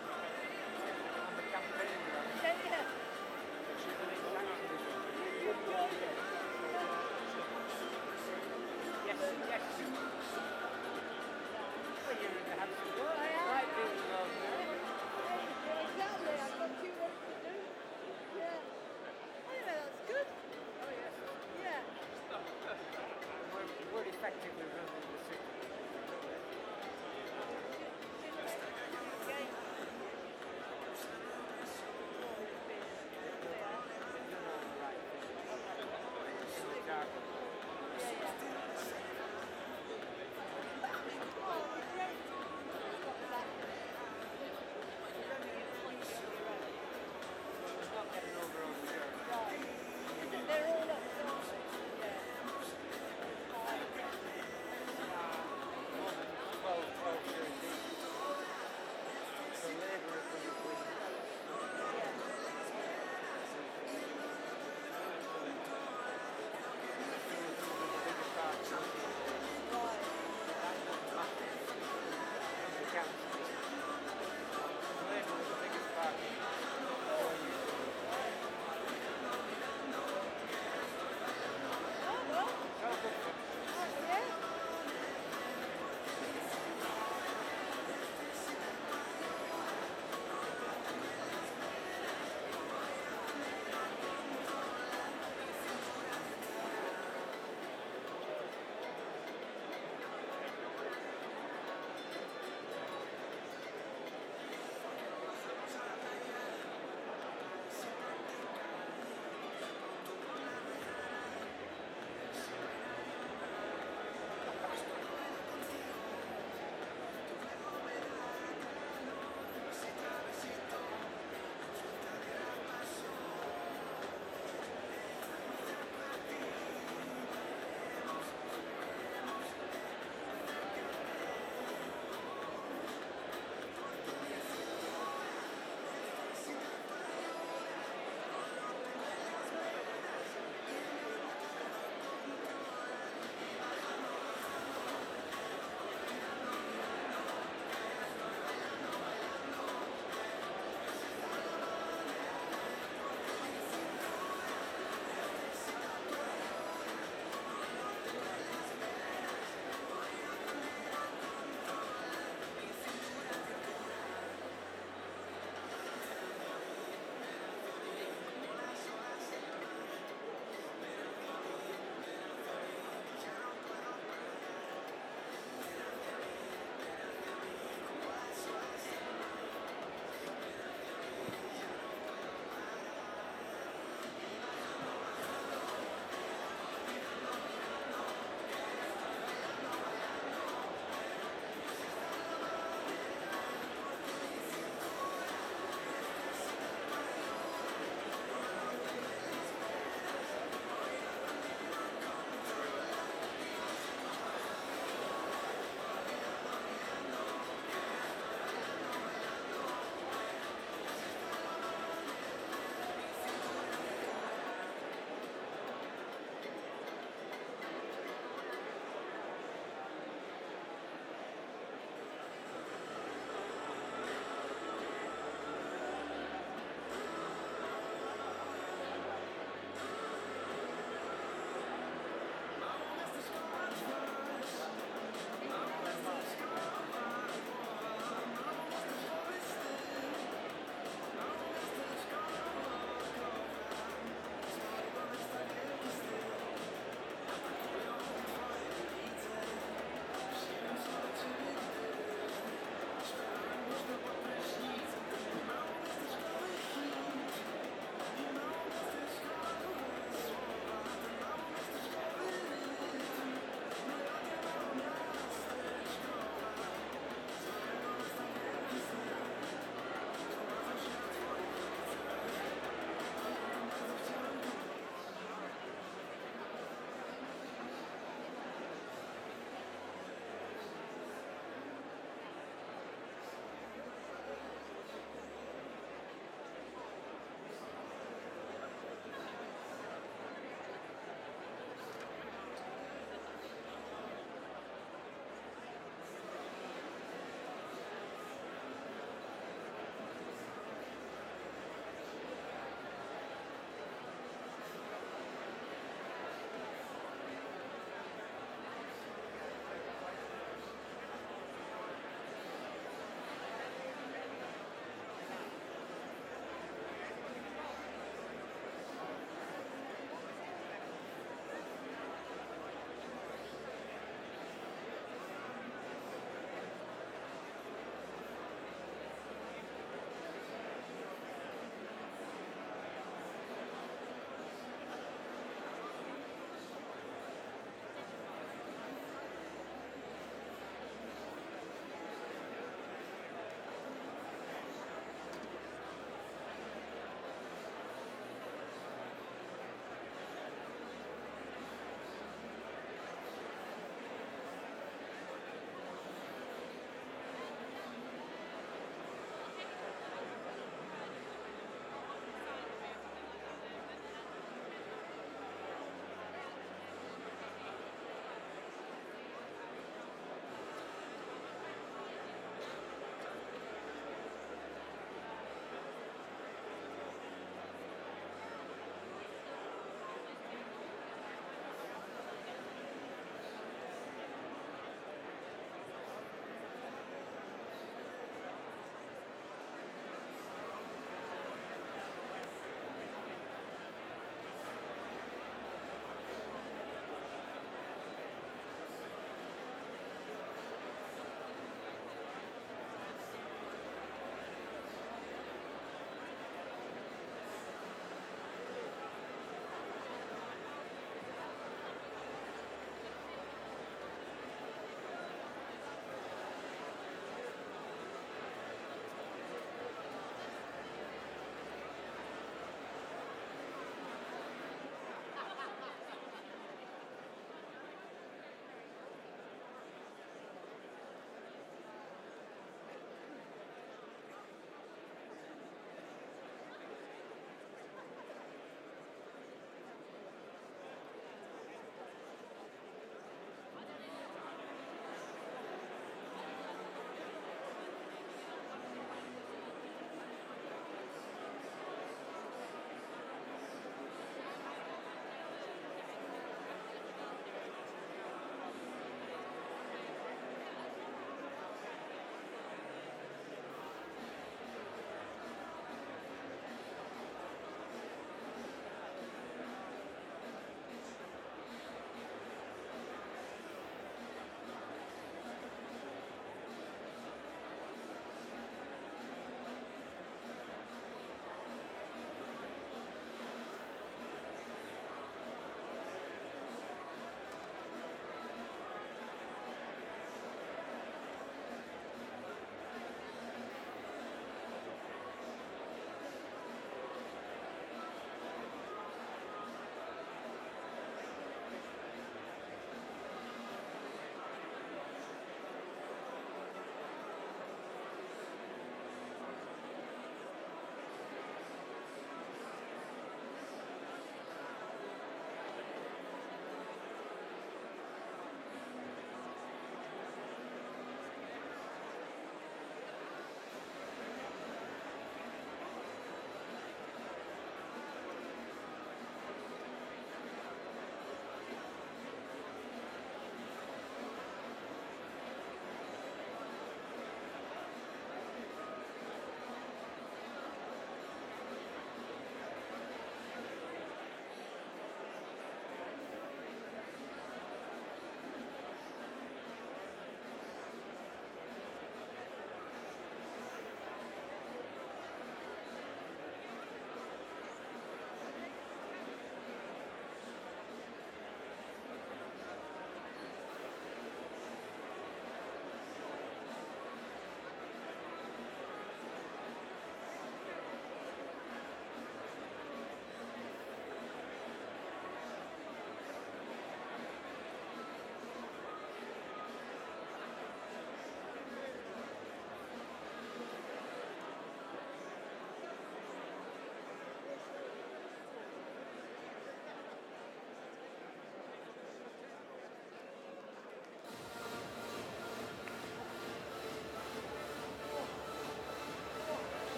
On the campaign, Yeah. she's an exactly. Yes, yes. Well, you're in the house of God. I am. Right, people love you. Exactly, I've got too much to do. Yeah. Anyway, that's good. Oh, yes. Yeah. We're effectively running the city. You're not the right thing. Dark. It's not getting over on the journey. They're all up, aren't they? Yeah.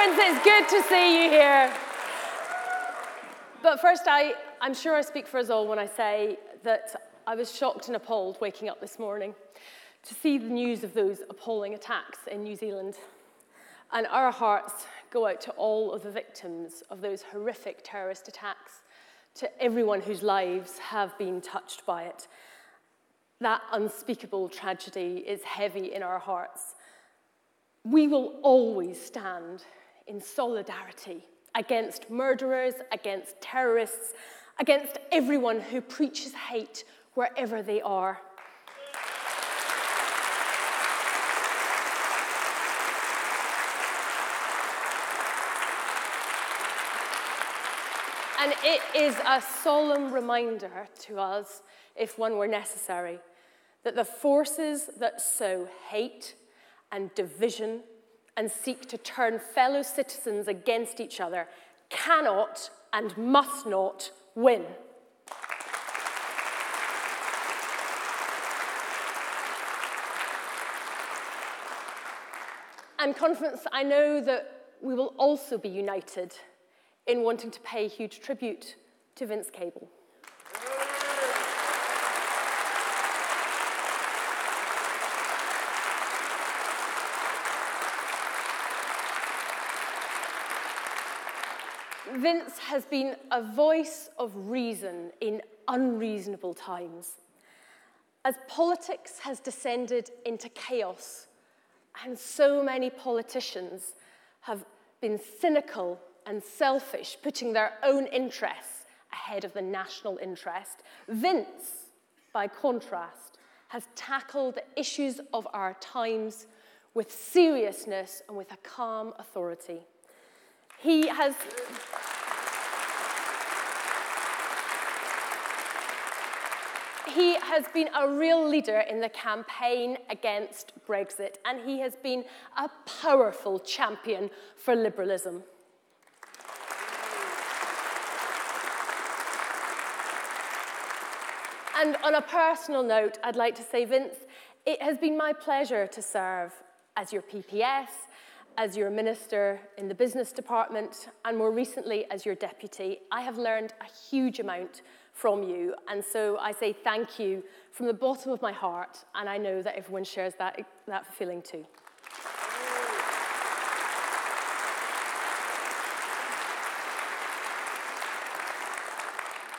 Conference, it's good to see you here. But first, I'm sure I speak for us all when I say that I was shocked and appalled waking up this morning to see the news of those appalling attacks in New Zealand. And our hearts go out to all of the victims of those horrific terrorist attacks, to everyone whose lives have been touched by it. That unspeakable tragedy is heavy in our hearts. We will always stand in solidarity against murderers, against terrorists, against everyone who preaches hate wherever they are. And it is a solemn reminder to us, if one were necessary, that the forces that sow hate and division and seek to turn fellow citizens against each other cannot and must not win. And Conference, I know that we will also be united in wanting to pay huge tribute to Vince Cable. Vince has been a voice of reason in unreasonable times. As politics has descended into chaos, and so many politicians have been cynical and selfish, putting their own interests ahead of the national interest, Vince, by contrast, has tackled the issues of our times with seriousness and with a calm authority. He has been a real leader in the campaign against Brexit, and he has been a powerful champion for liberalism. And on a personal note, I'd like to say, Vince, it has been my pleasure to serve as your PPS, as your minister in the business department, and more recently as your deputy. I have learned a huge amount from you, and so I say thank you from the bottom of my heart, and I know that everyone shares that feeling too.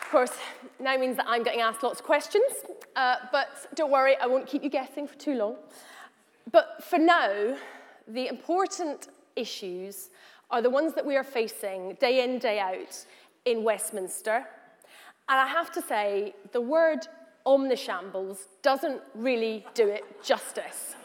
Of course, now means that I'm getting asked lots of questions, but don't worry, I won't keep you guessing for too long. But for now, the important issues are the ones that we are facing day in, day out in Westminster. And I have to say, the word omnishambles doesn't really do it justice.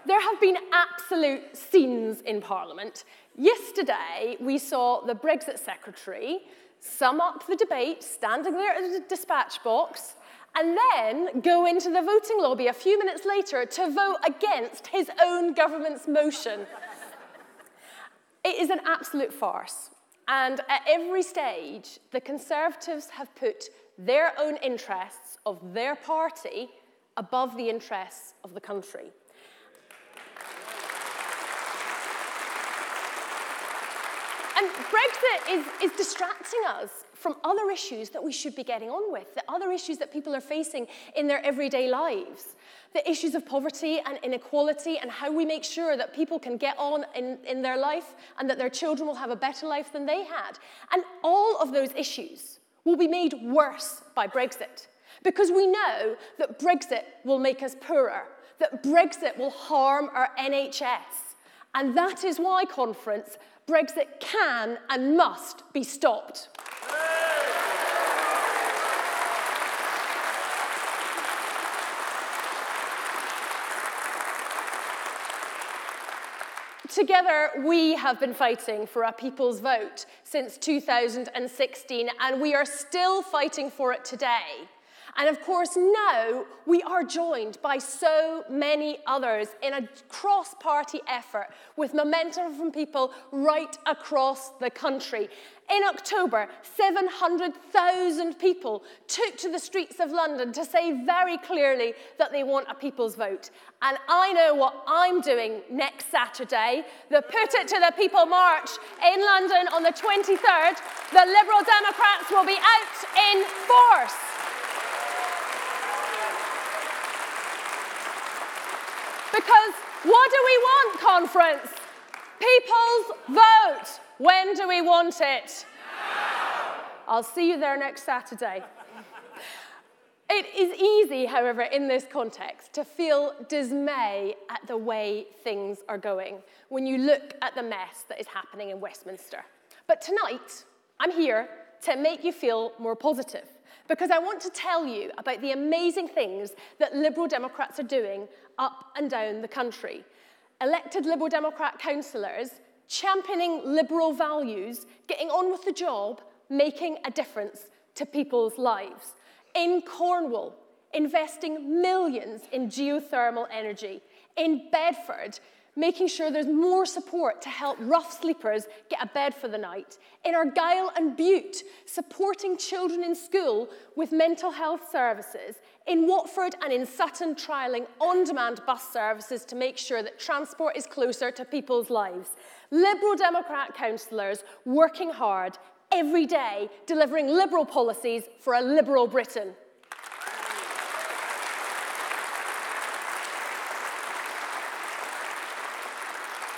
There have been absolute scenes in Parliament. Yesterday, we saw the Brexit Secretary sum up the debate, standing there at the dispatch box, and then go into the voting lobby a few minutes later to vote against his own government's motion. It is an absolute farce. And at every stage, the Conservatives have put their own interests of their party above the interests of the country. And Brexit is distracting us from other issues that we should be getting on with, the other issues that people are facing in their everyday lives, the issues of poverty and inequality and how we make sure that people can get on in their life and that their children will have a better life than they had. And all of those issues will be made worse by Brexit, because we know that Brexit will make us poorer, that Brexit will harm our NHS. And that is why, Conference, Brexit can and must be stopped. Together, we have been fighting for a people's vote since 2016, and we are still fighting for it today. And of course, now we are joined by so many others in a cross-party effort with momentum from people right across the country. In October, 700,000 people took to the streets of London to say very clearly that they want a people's vote. And I know what I'm doing next Saturday, the Put It to the People March in London on the 23rd. The Liberal Democrats will be out in force. Because what do we want, conference? People's vote. When do we want it? Now. I'll see you there next Saturday. It is easy, however, in this context, to feel dismay at the way things are going when you look at the mess that is happening in Westminster. But tonight, I'm here to make you feel more positive, because I want to tell you about the amazing things that Liberal Democrats are doing up and down the country. Elected Liberal Democrat councillors championing liberal values, getting on with the job, making a difference to people's lives. In Cornwall, investing millions in geothermal energy. In Bedford, making sure there's more support to help rough sleepers get a bed for the night. In Argyll and Bute, supporting children in school with mental health services. In Watford and in Sutton, trialling on-demand bus services to make sure that transport is closer to people's lives. Liberal Democrat councillors working hard every day, delivering liberal policies for a liberal Britain.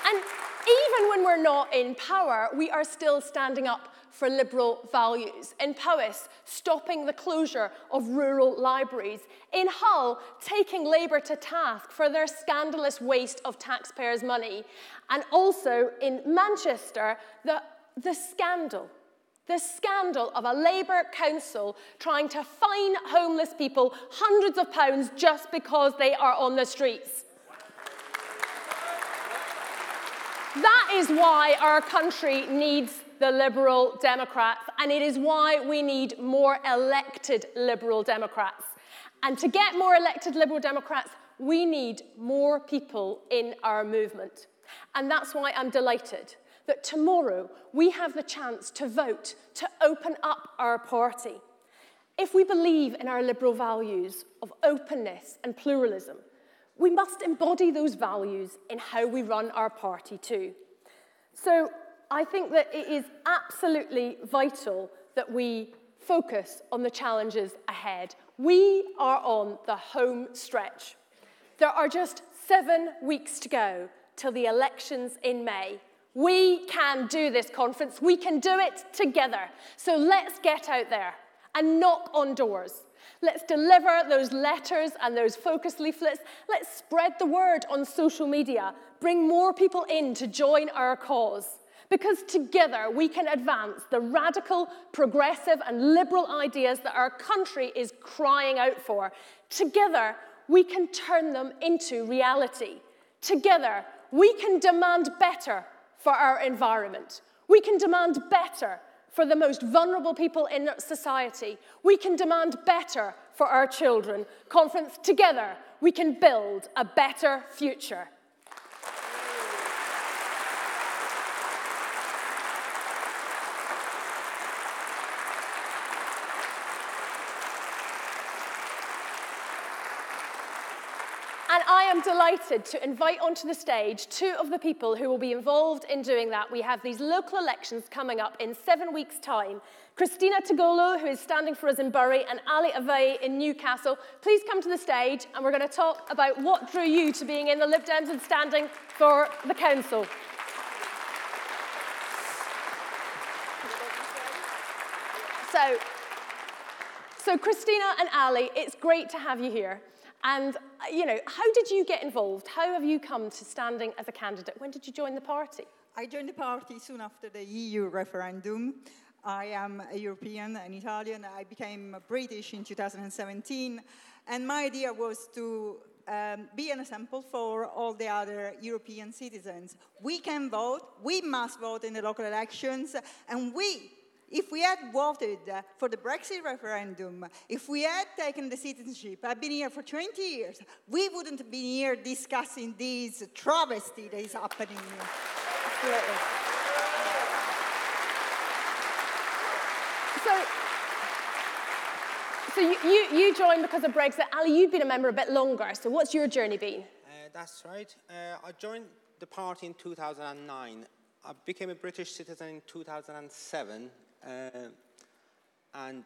And even when we're not in power, we are still standing up for liberal values. In Powys, stopping the closure of rural libraries. In Hull, taking Labour to task for their scandalous waste of taxpayers' money. And also in Manchester, the scandal of a Labour council trying to fine homeless people hundreds of pounds just because they are on the streets. That is why our country needs the Liberal Democrats, and it is why we need more elected Liberal Democrats. And to get more elected Liberal Democrats, we need more people in our movement. And that's why I'm delighted that tomorrow we have the chance to vote to open up our party. If we believe in our liberal values of openness and pluralism, we must embody those values in how we run our party too. So I think that it is absolutely vital that we focus on the challenges ahead. We are on the home stretch. There are just 7 weeks to go till the elections in May. We can do this, conference. We can do it together. So let's get out there and knock on doors. Let's deliver those letters and those focus leaflets. Let's spread the word on social media. Bring more people in to join our cause. Because together we can advance the radical, progressive and liberal ideas that our country is crying out for. Together we can turn them into reality. Together we can demand better for our environment. We can demand better for the most vulnerable people in society. We can demand better for our children. Conference, together we can build a better future. And I am delighted to invite onto the stage 2 of the people who will be involved in doing that. We have these local elections coming up in 7 weeks' time. Christina Tagolo, who is standing for us in Bury, and Ali Avey in Newcastle. Please come to the stage, and we're going to talk about what drew you to being in the Lib Dems and standing for the council. So Christina and Ali, it's great to have you here. And, you know, how did you get involved? How have you come to standing as a candidate? When did you join the party? I joined the party soon after the EU referendum. I am a European, an Italian. I became British in 2017. And my idea was to be an example for all the other European citizens. We can vote. We must vote in the local elections. And we, if we had voted for the Brexit referendum, if we had taken the citizenship, I've been here for 20 years, we wouldn't have been here discussing this travesty that is happening. Absolutely. So you joined because of Brexit. Ali, you've been a member a bit longer, so what's your journey been? That's right. I joined the party in 2009. I became a British citizen in 2007, and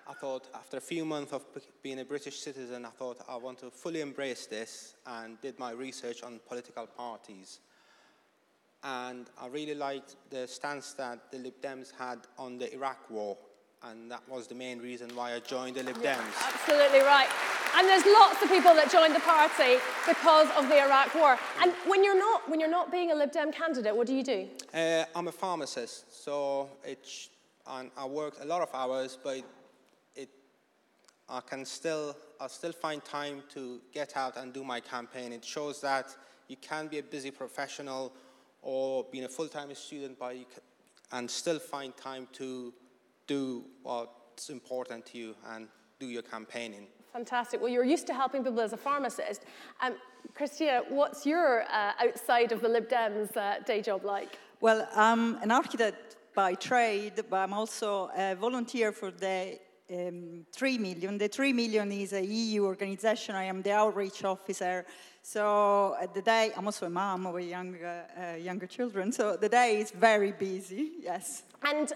I thought after a few months of being a British citizen, I thought I want to fully embrace this, and did my research on political parties. And I really liked the stance that the Lib Dems had on the Iraq war, and that was the main reason why I joined the Lib Dems. Absolutely right. And there's lots of people that joined the party because of the Iraq war. And when you're not being a Lib Dem candidate, what do you do? I'm a pharmacist, so I worked a lot of hours, but I still find time to get out and do my campaign. It shows that you can be a busy professional or being a full-time student, but and still find time to do what's important to you and do your campaigning. Fantastic. Well, you're used to helping people as a pharmacist. Christina, what's your outside of the Lib Dems day job like? Well, I'm an architect by trade, but I'm also a volunteer for the 3 million. The 3 million is a EU organization. I am the outreach officer. So the day, I'm also a mom with younger children, so the day is very busy, yes. And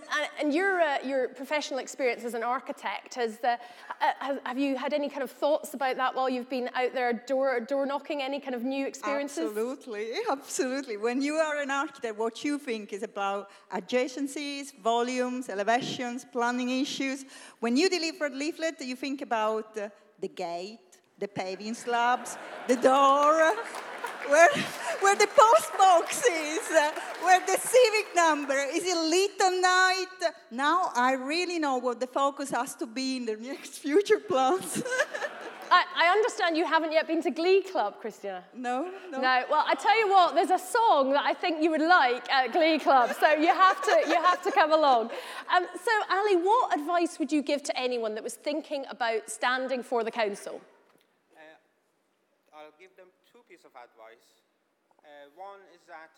your professional experience as an architect, have you had any kind of thoughts about that while you've been out there door knocking, any kind of new experiences? Absolutely, absolutely. When you are an architect, what you think is about adjacencies, volumes, elevations, planning issues. When you deliver a leaflet, you think about the gate, the paving slabs, the door, where the post box is, where the civic number, is it lit at night? Now I really know what the focus has to be in the next future plans. I understand you haven't yet been to Glee Club, Christina. No. No, well, I tell you what, there's a song that I think you would like at Glee Club, so you have to come along. So, Ali, what advice would you give to anyone that was thinking about standing for the council? I'll give them two pieces of advice. One is that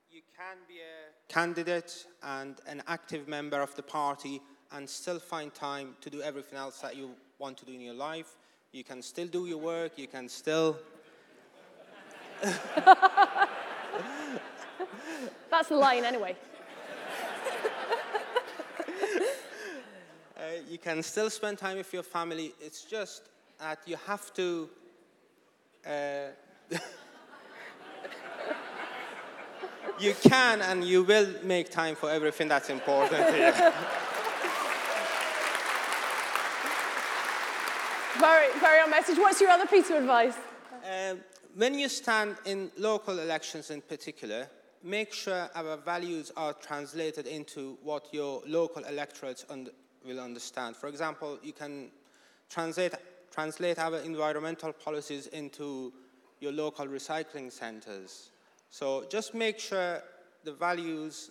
you can be a candidate and an active member of the party and still find time to do everything else that you want to do in your life. You can still do your work, you can still... That's the line anyway. You can still spend time with your family. It's just that you have to... you can and you will make time for everything that's important to you. Very on message. What's your other piece of advice? When you stand in local elections in particular, make sure our values are translated into what your local electorates will understand. For example, you can translate our environmental policies into your local recycling centres. So just make sure the values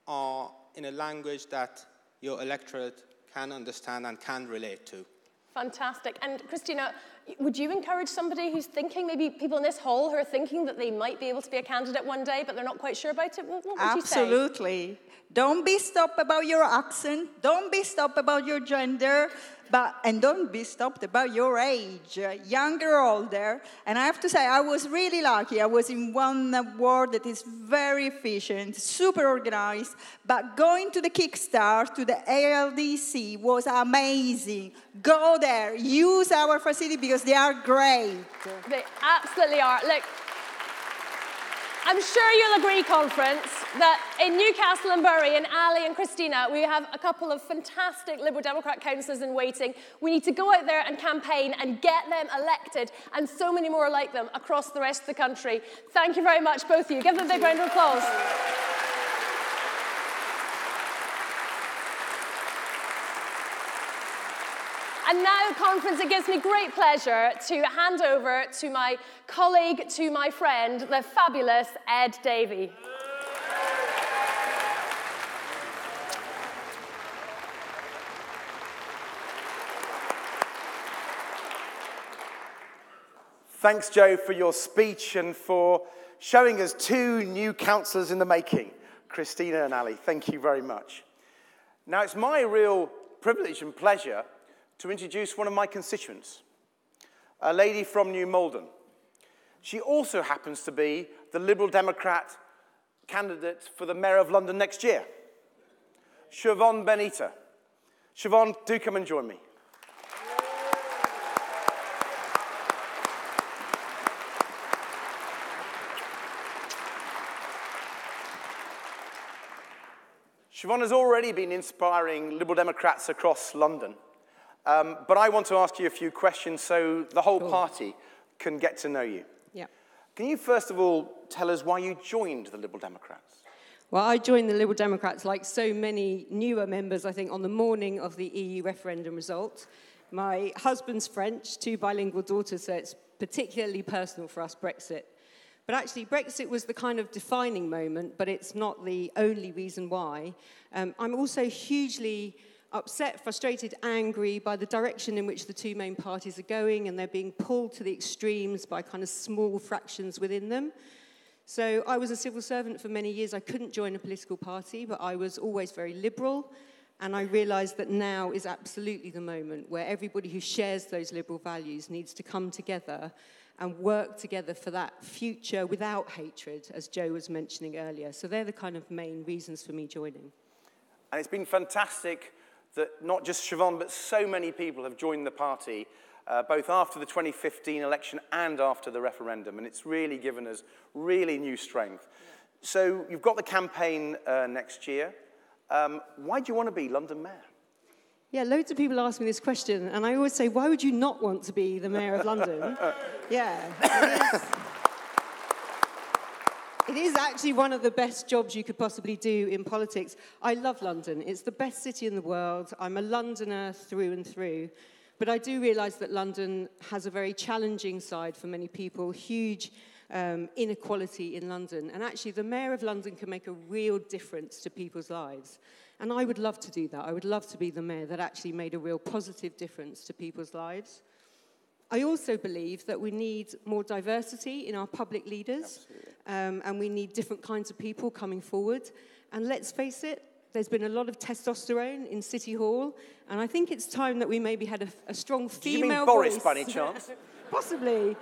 are in a language that your electorate can understand and can relate to. Fantastic. And Christina, would you encourage somebody who's thinking, maybe people in this hall who are thinking that they might be able to be a candidate one day, but they're not quite sure about it? What would you say? Absolutely. Don't be stopped about your accent. Don't be stopped about your gender. And don't be stopped about your age, younger or older. And I have to say, I was really lucky. I was in one ward that is very efficient, super organized. But going to the Kickstart, to the ALDC, was amazing. Go there, use our facility because they are great. They absolutely are. Look, I'm sure you'll agree, conference, that in Newcastle and Bury, and Ali and Christina, we have a couple of fantastic Liberal Democrat councillors in waiting. We need to go out there and campaign and get them elected, and so many more like them across the rest of the country. Thank you very much, both of you. Give them a big round of applause. And now, conference, it gives me great pleasure to hand over to my colleague, to my friend, the fabulous Ed Davey. Thanks, Joe, for your speech and for showing us two new councillors in the making, Christina and Ali. Thank you very much. Now, it's my real privilege and pleasure to introduce one of my constituents, a lady from New Malden. She also happens to be the Liberal Democrat candidate for the Mayor of London next year, Siobhan Benita. Siobhan, do come and join me. Siobhan has already been inspiring Liberal Democrats across London, but I want to ask you a few questions so the whole party can get to know you. Yeah. Can you first of all tell us why you joined the Liberal Democrats? Well, I joined the Liberal Democrats, like so many newer members, I think, on the morning of the EU referendum result. My husband's French, two bilingual daughters, so it's particularly personal for us, Brexit. But actually, Brexit was the kind of defining moment, but it's not the only reason why. I'm also hugely upset, frustrated, angry by the direction in which the two main parties are going, and they're being pulled to the extremes by kind of small fractions within them. So I was a civil servant for many years. I couldn't join a political party, but I was always very liberal. And I realised that now is absolutely the moment where everybody who shares those liberal values needs to come together and work together for that future without hatred, as Joe was mentioning earlier. So they're the kind of main reasons for me joining. And it's been fantastic that not just Siobhan, but so many people have joined the party, both after the 2015 election and after the referendum. And it's really given us really new strength. Yeah. So you've got the campaign next year. Why do you want to be London Mayor? Yeah, loads of people ask me this question, and I always say, why would you not want to be the Mayor of London? Yeah, it is actually one of the best jobs you could possibly do in politics. I love London. It's the best city in the world. I'm a Londoner through and through. But I do realise that London has a very challenging side for many people, huge inequality in London. And actually, the Mayor of London can make a real difference to people's lives. And I would love to do that. I would love to be the mayor that actually made a real positive difference to people's lives. I also believe that we need more diversity in our public leaders, and we need different kinds of people coming forward. And let's face it, there's been a lot of testosterone in City Hall, and I think it's time that we maybe had a strong female voice. Do you mean Boris, by any chance? Possibly.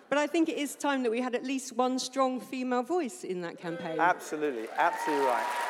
But I think it is time that we had at least one strong female voice in that campaign. Absolutely, absolutely right.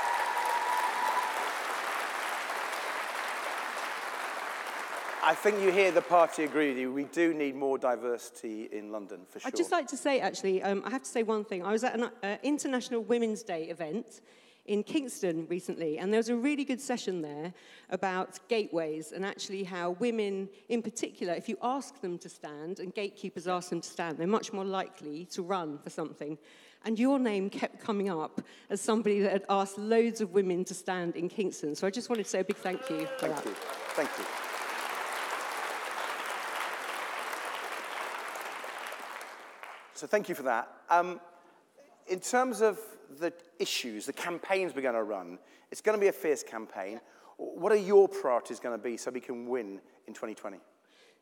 I think you hear the party agree with you. We do need more diversity in London, for sure. I'd just like to say, actually, I have to say one thing. I was at an International Women's Day event in Kingston recently, and there was a really good session there about gateways and actually how women, in particular, if you ask them to stand, and gatekeepers ask them to stand, they're much more likely to run for something. And your name kept coming up as somebody that had asked loads of women to stand in Kingston. So I just wanted to say a big thank you for that. Thank you. Thank you. So thank you for that. In terms of the issues, the campaigns we're going to run, it's going to be a fierce campaign. What are your priorities going to be so we can win in 2020?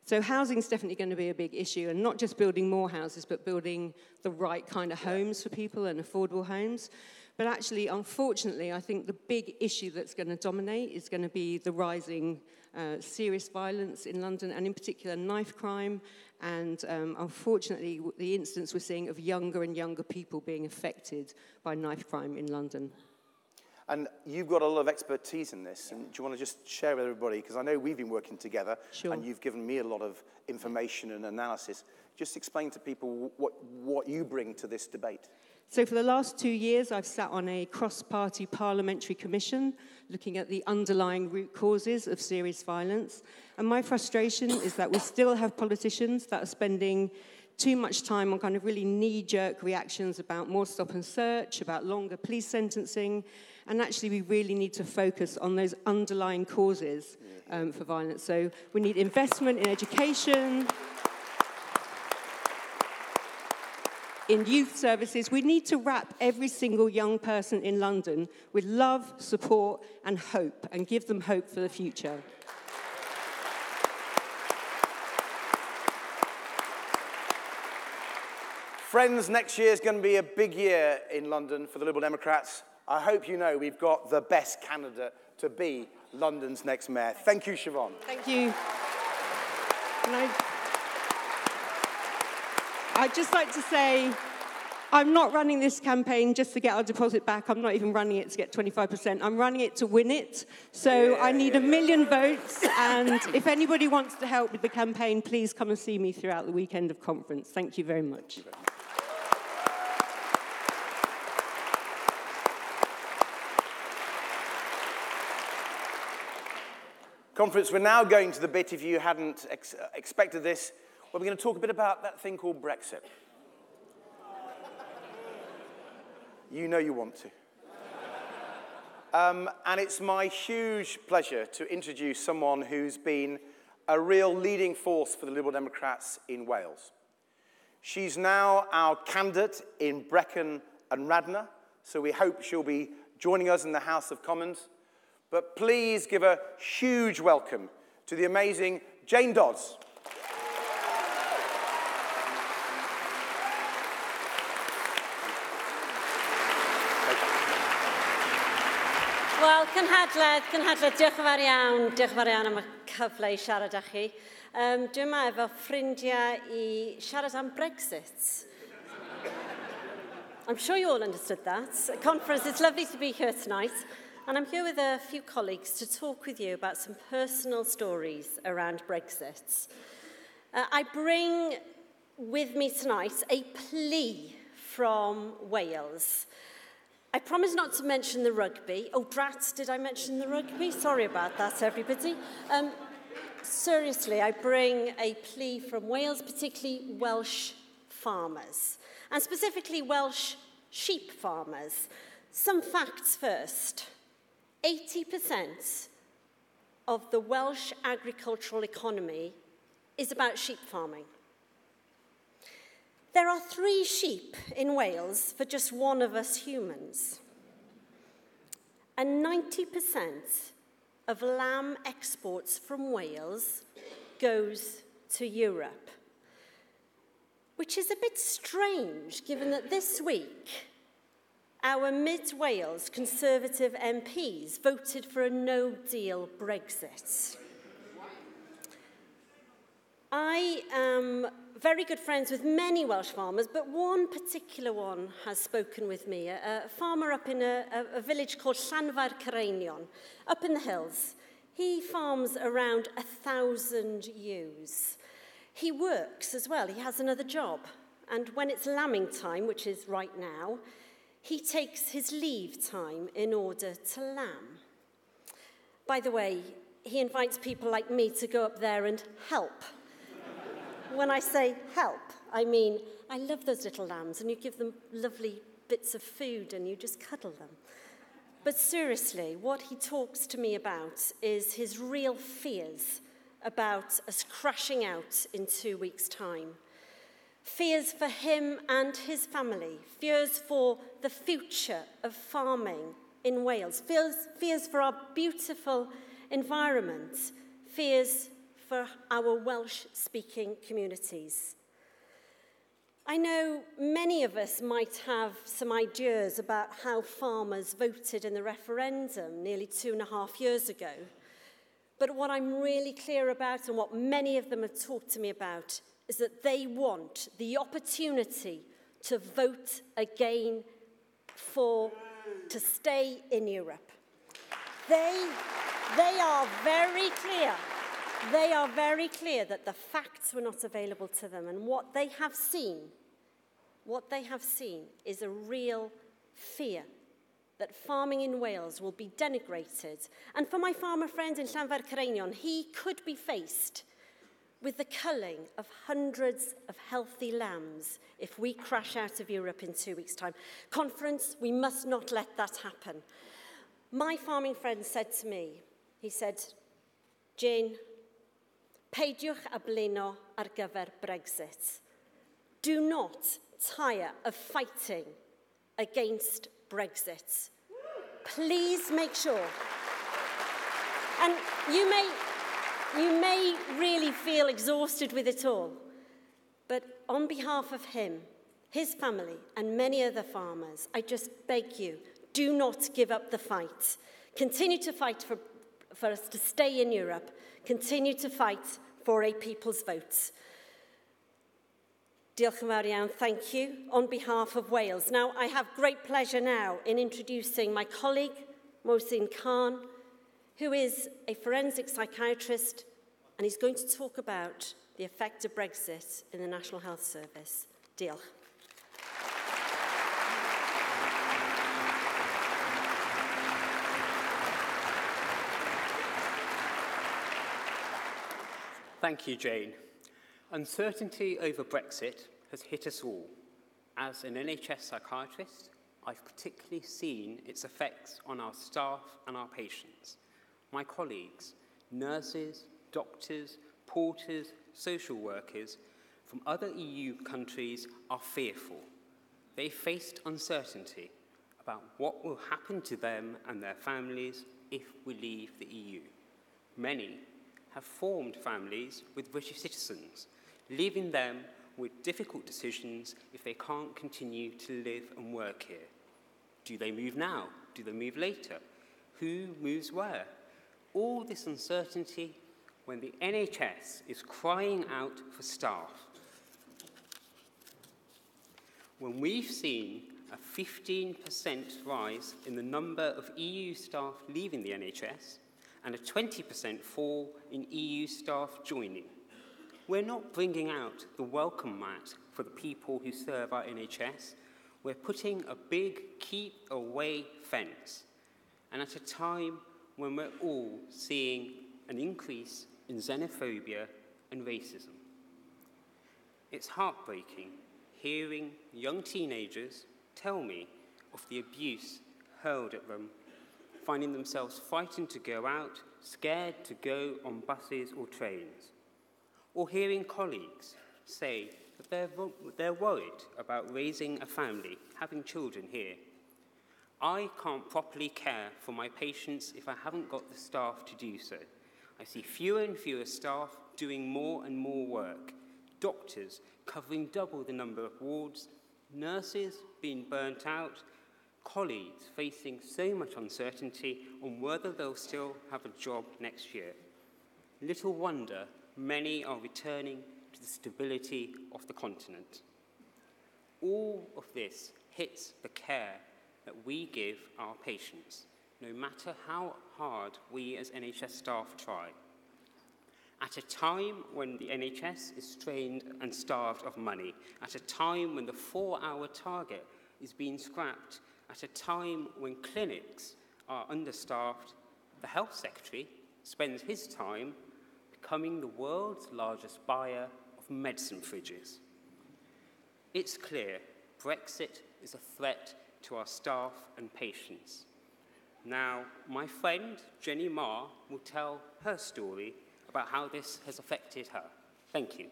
So housing is definitely going to be a big issue, and not just building more houses, but building the right kind of homes for people and affordable homes. But actually, unfortunately, I think the big issue that's going to dominate is going to be the rising serious violence in London, and in particular knife crime, and unfortunately the incidents we're seeing of younger and younger people being affected by knife crime in London. And you've got a lot of expertise in this, and do you want to just share with everybody, because I know we've been working together, Sure. And you've given me a lot of information and analysis. Just explain to people what you bring to this debate. So for the last 2 years, I've sat on a cross-party parliamentary commission looking at the underlying root causes of serious violence. And my frustration is that we still have politicians that are spending too much time on kind of really knee-jerk reactions about more stop and search, about longer police sentencing. And actually, we really need to focus on those underlying causes for violence. So we need investment in education, in youth services. We need to wrap every single young person in London with love, support, and hope, and give them hope for the future. Friends, next year is going to be a big year in London for the Liberal Democrats. I hope you know we've got the best candidate to be London's next mayor. Thank you, Siobhan. Thank you. And I'd just like to say, I'm not running this campaign just to get our deposit back. I'm not even running it to get 25%. I'm running it to win it. So I need 1 million votes. And if anybody wants to help with the campaign, please come and see me throughout the weekend of conference. Thank you very much. Conference, we're now going to the bit, if you hadn't expected this, where we're going to talk a bit about that thing called Brexit. You know you want to. And it's my huge pleasure to introduce someone who's been a real leading force for the Liberal Democrats in Wales. She's now our candidate in Brecon and Radnor, so we hope she'll be joining us in the House of Commons. But please give a huge welcome to the amazing Jane Dodds. Wel, cynhadledd, diolch yn fawr iawn am y cyfle I siarad â chi. Dwi'n yma efo ffrindiau I siarad am Brexit. I'm sure you all understood that. Conference, it's lovely to be here tonight. And I'm here with a few colleagues to talk with you about some personal stories around Brexit. I bring with me tonight a plea from Wales. I promise not to mention the rugby. Oh, drat, did I mention the rugby? Sorry about that, everybody. Seriously, I bring a plea from Wales, particularly Welsh farmers, and specifically Welsh sheep farmers. Some facts first. 80% of the Welsh agricultural economy is about sheep farming. There are 3 sheep in Wales for just one of us humans. And 90% of lamb exports from Wales goes to Europe, which is a bit strange given that this week our mid-Wales Conservative MPs voted for a no-deal Brexit. I am very good friends with many Welsh farmers, but one particular one has spoken with me, a farmer up in a village called Llanfair Cyreinion, up in the hills. He farms around 1,000 ewes. He works as well, he has another job, and when it's lambing time, which is right now, he takes his leave time in order to lamb. By the way, he invites people like me to go up there and help. When I say help, I mean, I love those little lambs, and you give them lovely bits of food and you just cuddle them. But seriously, what he talks to me about is his real fears about us crashing out in 2 weeks' time. Fears for him and his family, fears for the future of farming in Wales, fears for our beautiful environment, fears for our Welsh-speaking communities. I know many of us might have some ideas about how farmers voted in the referendum nearly 2.5 years ago, but what I'm really clear about and what many of them have talked to me about is that they want the opportunity to vote again to stay in Europe. They are very clear. They are very clear that the facts were not available to them, and what they have seen is a real fear that farming in Wales will be denigrated. And for my farmer friend in Llanfair Cyreinion, he could be faced with the culling of hundreds of healthy lambs if we crash out of Europe in 2 weeks' time. Conference, we must not let that happen. My farming friend said to me, he said, Jane, peidiwch a blino ar gyfer Brexit. Do not tire of fighting against Brexit. Please make sure. And you may really feel exhausted with it all, but on behalf of him his family and many other farmers, I just beg you, do not give up the fight. Continue to fight for us to stay in Europe. Continue to fight for a people's vote. Diolch yn fawr iawn, thank you, on behalf of Wales. Now, I have great pleasure now in introducing my colleague, Mohsin Khan, who is a forensic psychiatrist, and he's going to talk about the effect of Brexit in the National Health Service. Diolch. Thank you, Jane. Uncertainty over Brexit has hit us all. As an NHS psychiatrist, I've particularly seen its effects on our staff and our patients. My colleagues, nurses, doctors, porters, social workers from other EU countries are fearful. They faced uncertainty about what will happen to them and their families if we leave the EU. Many have formed families with British citizens, leaving them with difficult decisions if they can't continue to live and work here. Do they move now? Do they move later? Who moves where? All this uncertainty when the NHS is crying out for staff. When we've seen a 15% rise in the number of EU staff leaving the NHS and a 20% fall in EU staff joining, we're not bringing out the welcome mat for the people who serve our NHS. We're putting a big keep-away fence. And at a time when we're all seeing an increase in xenophobia and racism. It's heartbreaking hearing young teenagers tell me of the abuse hurled at them, finding themselves frightened to go out, scared to go on buses or trains. Or hearing colleagues say that they're worried about raising a family, having children here. I can't properly care for my patients if I haven't got the staff to do so. I see fewer and fewer staff doing more and more work. Doctors covering double the number of wards, nurses being burnt out, colleagues facing so much uncertainty on whether they'll still have a job next year. Little wonder many are returning to the stability of the continent. All of this hits the care that we give our patients, no matter how hard we as NHS staff try. At a time when the NHS is strained and starved of money, at a time when the 4-hour target is being scrapped, at a time when clinics are understaffed, the Health Secretary spends his time becoming the world's largest buyer of medicine fridges. It's clear Brexit is a threat to our staff and patients. Now, my friend Jenny Marr will tell her story about how this has affected her. Thank you.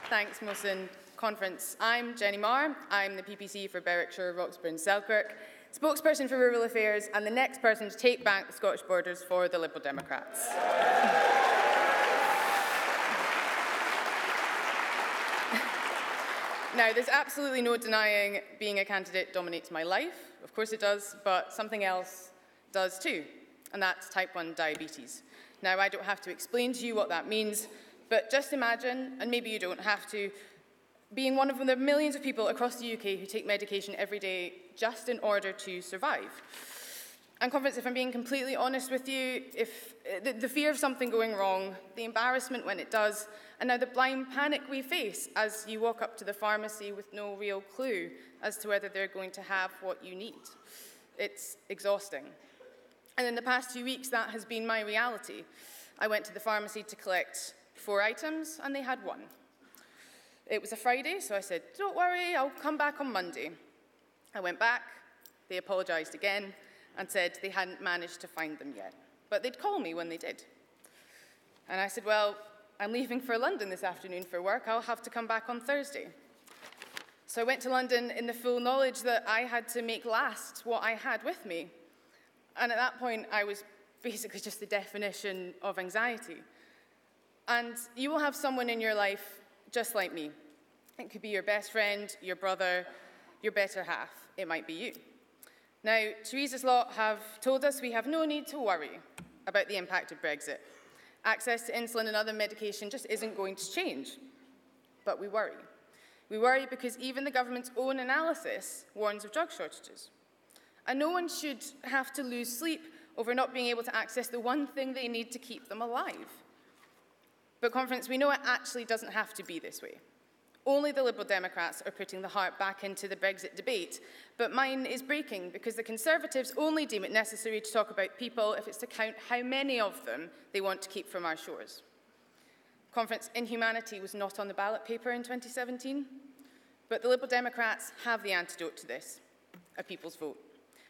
Thanks, Mohsin. Conference. I'm Jenny Marr. I'm the PPC for Berwickshire, Roxburgh and Selkirk, spokesperson for Rural Affairs, and the next person to take back the Scottish borders for the Liberal Democrats. Now, there's absolutely no denying being a candidate dominates my life. Of course it does, but something else does too, and that's type 1 diabetes. Now, I don't have to explain to you what that means, but just imagine, and maybe you don't have to, being one of the millions of people across the UK who take medication every day just in order to survive. And Conference, if I'm being completely honest with you, if the fear of something going wrong, the embarrassment when it does, and now the blind panic we face as you walk up to the pharmacy with no real clue as to whether they're going to have what you need. It's exhausting. And in the past 2 weeks, that has been my reality. I went to the pharmacy to collect 4 items, and they had 1. It was a Friday, so I said, don't worry, I'll come back on Monday. I went back, they apologised again, and said they hadn't managed to find them yet, but they'd call me when they did. And I said, well, I'm leaving for London this afternoon for work, I'll have to come back on Thursday. So I went to London in the full knowledge that I had to make last what I had with me. And at that point, I was basically just the definition of anxiety. And you will have someone in your life just like me. It could be your best friend, your brother, your better half. It might be you. Now, Theresa's lot have told us we have no need to worry about the impact of Brexit. Access to insulin and other medication just isn't going to change. But we worry. We worry because even the government's own analysis warns of drug shortages. And no one should have to lose sleep over not being able to access the one thing they need to keep them alive. But conference, we know it actually doesn't have to be this way. Only the Liberal Democrats are putting the heart back into the Brexit debate, but mine is breaking because the Conservatives only deem it necessary to talk about people if it's to count how many of them they want to keep from our shores. Conference, inhumanity was not on the ballot paper in 2017, but the Liberal Democrats have the antidote to this, a people's vote.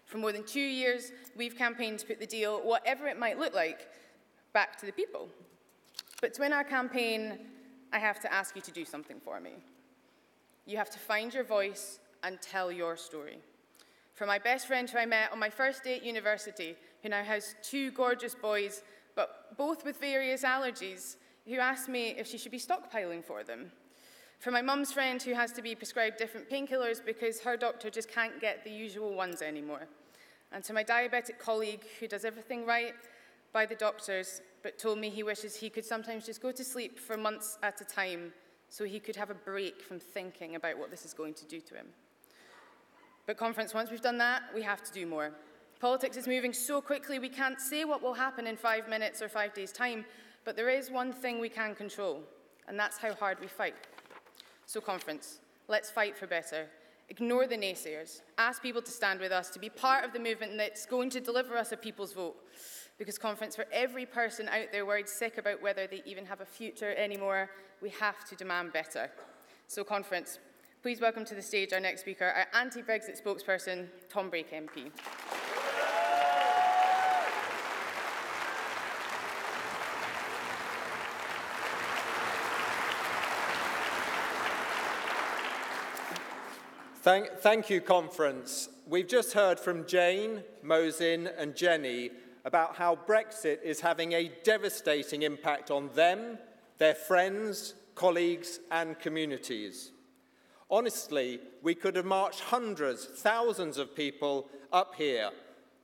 For more than 2 years, we've campaigned to put the deal, whatever it might look like, back to the people. But to win our campaign, I have to ask you to do something for me. You have to find your voice and tell your story. For my best friend who I met on my first day at university, who now has 2 gorgeous boys, but both with various allergies, who asked me if she should be stockpiling for them. For my mum's friend who has to be prescribed different painkillers because her doctor just can't get the usual ones anymore. And to my diabetic colleague who does everything right by the doctors, but told me he wishes he could sometimes just go to sleep for months at a time so he could have a break from thinking about what this is going to do to him. But conference, once we've done that, we have to do more. Politics is moving so quickly we can't say what will happen in 5 minutes or 5 days' time, but there is one thing we can control, and that's how hard we fight. So conference, let's fight for better. Ignore the naysayers. Ask people to stand with us, to be part of the movement that's going to deliver us a people's vote. Because conference, for every person out there worried sick about whether they even have a future anymore, we have to demand better. So conference, please welcome to the stage our next speaker, our anti-Brexit spokesperson, Tom Brake MP. Thank you, conference. We've just heard from Jane, Mosin and Jenny about how Brexit is having a devastating impact on them, their friends, colleagues and communities. Honestly, we could have marched hundreds, thousands of people up here.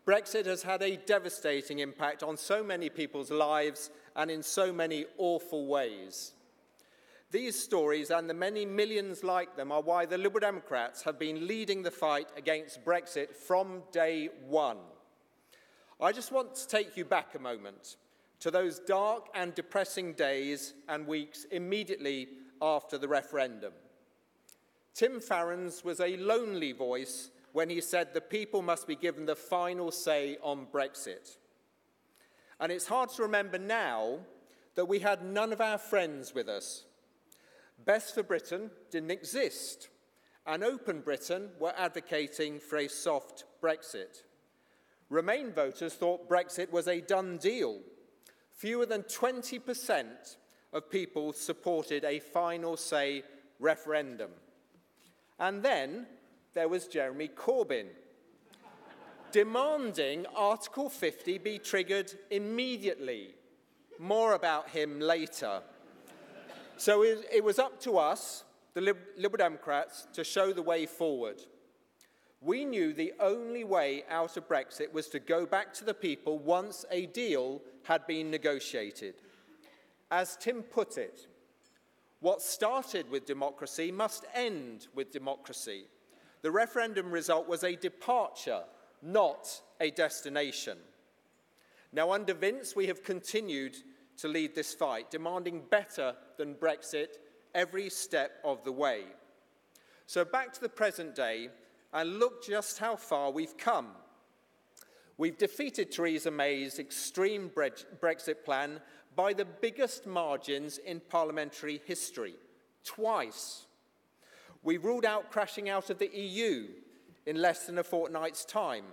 Brexit has had a devastating impact on so many people's lives and in so many awful ways. These stories and the many millions like them are why the Liberal Democrats have been leading the fight against Brexit from day one. I just want to take you back a moment to those dark and depressing days and weeks immediately after the referendum. Tim Farron's was a lonely voice when he said the people must be given the final say on Brexit. And it's hard to remember now that we had none of our friends with us. Best for Britain didn't exist, and Open Britain were advocating for a soft Brexit. Remain voters thought Brexit was a done deal. Fewer than 20% of people supported a final say referendum. And then there was Jeremy Corbyn, demanding Article 50 be triggered immediately. More about him later. So it was up to us, the Liberal Democrats, to show the way forward. We knew the only way out of Brexit was to go back to the people once a deal had been negotiated. As Tim put it, what started with democracy must end with democracy. The referendum result was a departure, not a destination. Now, under Vince, we have continued to lead this fight, demanding better than Brexit every step of the way. So back to the present day, and look just how far we've come. We've defeated Theresa May's extreme Brexit plan by the biggest margins in parliamentary history, twice. We ruled out crashing out of the EU in less than a fortnight's time.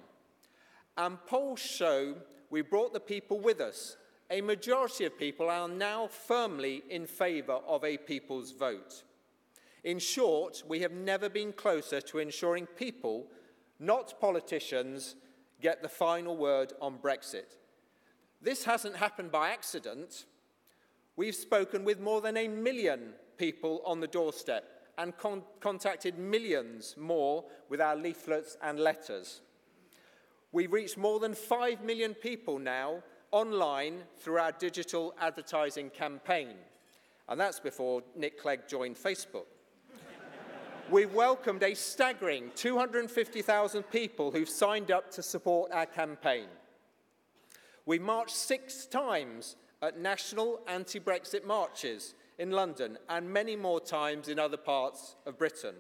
And polls show we brought the people with us. A majority of people are now firmly in favour of a people's vote. In short, we have never been closer to ensuring people, not politicians, get the final word on Brexit. This hasn't happened by accident. We've spoken with more than 1 million people on the doorstep and contacted millions more with our leaflets and letters. We've reached more than 5 million people now online through our digital advertising campaign. And that's before Nick Clegg joined Facebook. We've welcomed a staggering 250,000 people who've signed up to support our campaign. We marched 6 times at national anti-Brexit marches in London and many more times in other parts of Britain.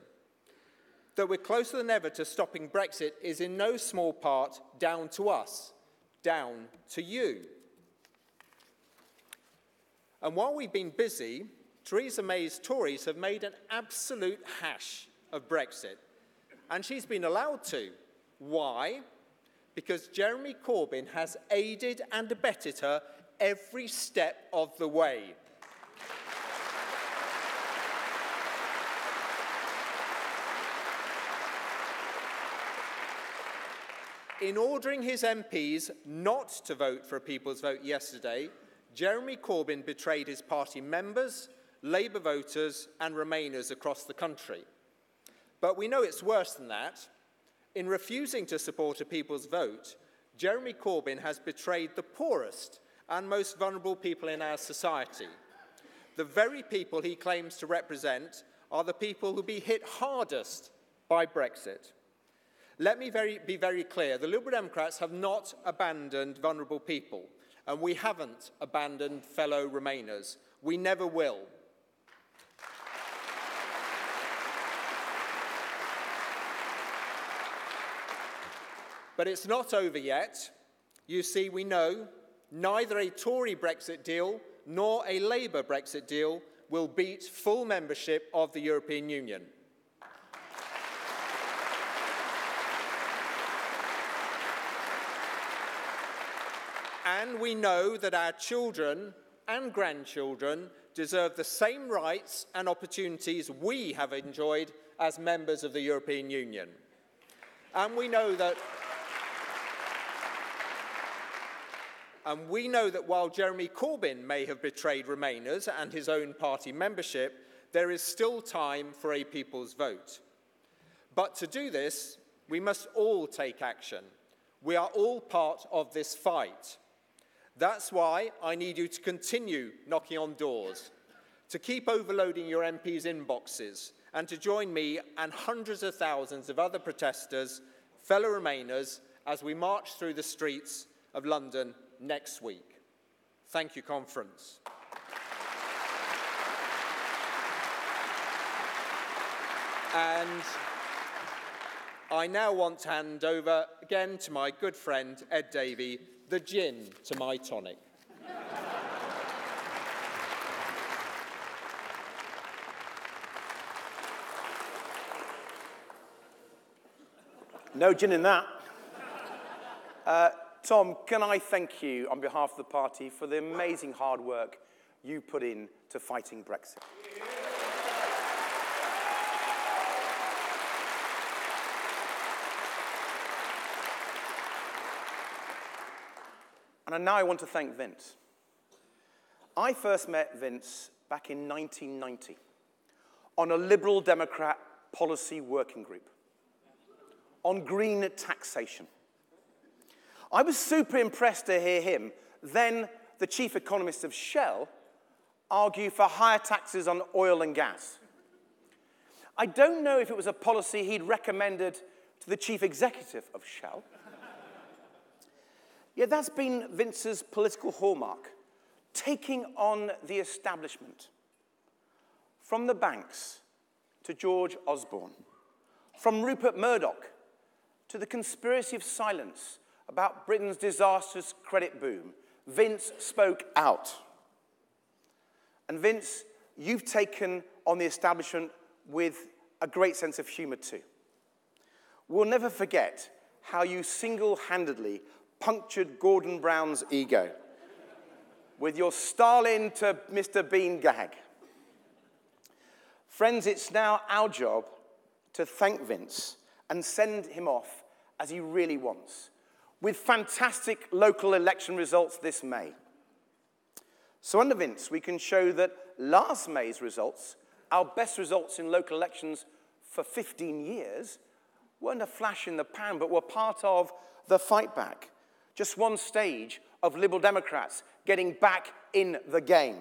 That we're closer than ever to stopping Brexit is in no small part down to us, down to you. And while we've been busy, Theresa May's Tories have made an absolute hash of Brexit. And she's been allowed to. Why? Because Jeremy Corbyn has aided and abetted her every step of the way. In ordering his MPs not to vote for a people's vote yesterday, Jeremy Corbyn betrayed his party members, Labour voters and Remainers across the country. But we know it's worse than that. In refusing to support a people's vote, Jeremy Corbyn has betrayed the poorest and most vulnerable people in our society. The very people he claims to represent are the people who will be hit hardest by Brexit. Let me be very clear. The Liberal Democrats have not abandoned vulnerable people, and we haven't abandoned fellow Remainers. We never will. But it's not over yet. You see, we know neither a Tory Brexit deal nor a Labour Brexit deal will beat full membership of the European Union. And we know that our children and grandchildren deserve the same rights and opportunities we have enjoyed as members of the European Union. And we know that while Jeremy Corbyn may have betrayed Remainers and his own party membership, there is still time for a people's vote. But to do this, we must all take action. We are all part of this fight. That's why I need you to continue knocking on doors, to keep overloading your MPs' inboxes, and to join me and hundreds of thousands of other protesters, fellow Remainers, as we march through the streets of London next week. Thank you, conference. And I now want to hand over again to my good friend, Ed Davey, the gin to my tonic. No gin in that. Tom, can I thank you on behalf of the party for the amazing hard work you put in to fighting Brexit. And now I want to thank Vince. I first met Vince back in 1990 on a Liberal Democrat policy working group on green taxation. I was super impressed to hear him, then the chief economist of Shell, argue for higher taxes on oil and gas. I don't know if it was a policy he'd recommended to the chief executive of Shell. Yet that's been Vince's political hallmark, taking on the establishment. From the banks to George Osborne, from Rupert Murdoch to the conspiracy of silence about Britain's disastrous credit boom, Vince spoke out. And Vince, you've taken on the establishment with a great sense of humour too. We'll never forget how you single-handedly punctured Gordon Brown's ego with your Stalin to Mr. Bean gag. Friends, it's now our job to thank Vince and send him off as he really wants, with fantastic local election results this May. So under Vince, we can show that last May's results, our best results in local elections for 15 years, weren't a flash in the pan, but were part of the fight back. Just one stage of Liberal Democrats getting back in the game.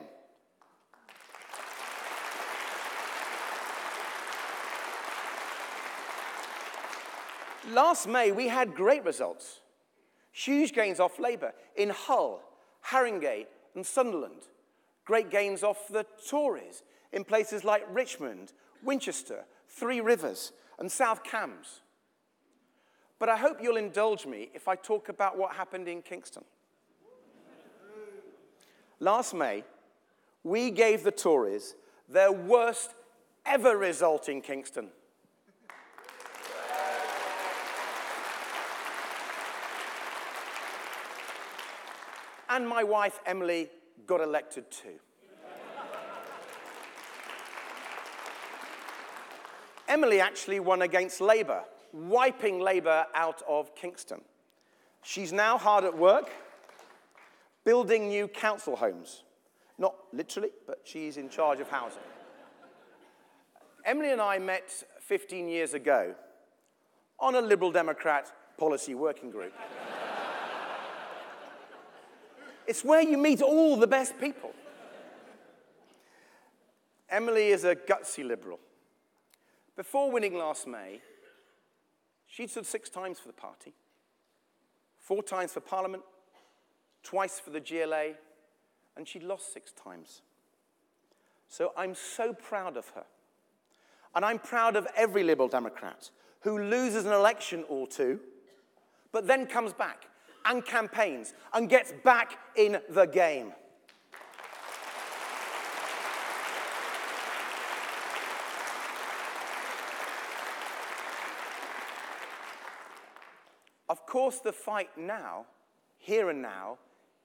Last May, we had great results. Huge gains off Labour in Hull, Haringey and Sunderland. Great gains off the Tories in places like Richmond, Winchester, Three Rivers and South Cambs. But I hope you'll indulge me if I talk about what happened in Kingston. Last May, we gave the Tories their worst ever result in Kingston. And my wife, Emily, got elected too. Emily actually won against Labour, wiping Labour out of Kingston. She's now hard at work, building new council homes. Not literally, but she's in charge of housing. Emily and I met 15 years ago on a Liberal Democrat policy working group. It's where you meet all the best people. Emily is a gutsy Liberal. Before winning last May, she'd stood 6 times for the party, 4 times for Parliament, twice for the GLA, and she'd lost 6 times. So I'm so proud of her. And I'm proud of every Liberal Democrat who loses an election or two, but then comes back and campaigns and gets back in the game. Of course, the fight now, here and now,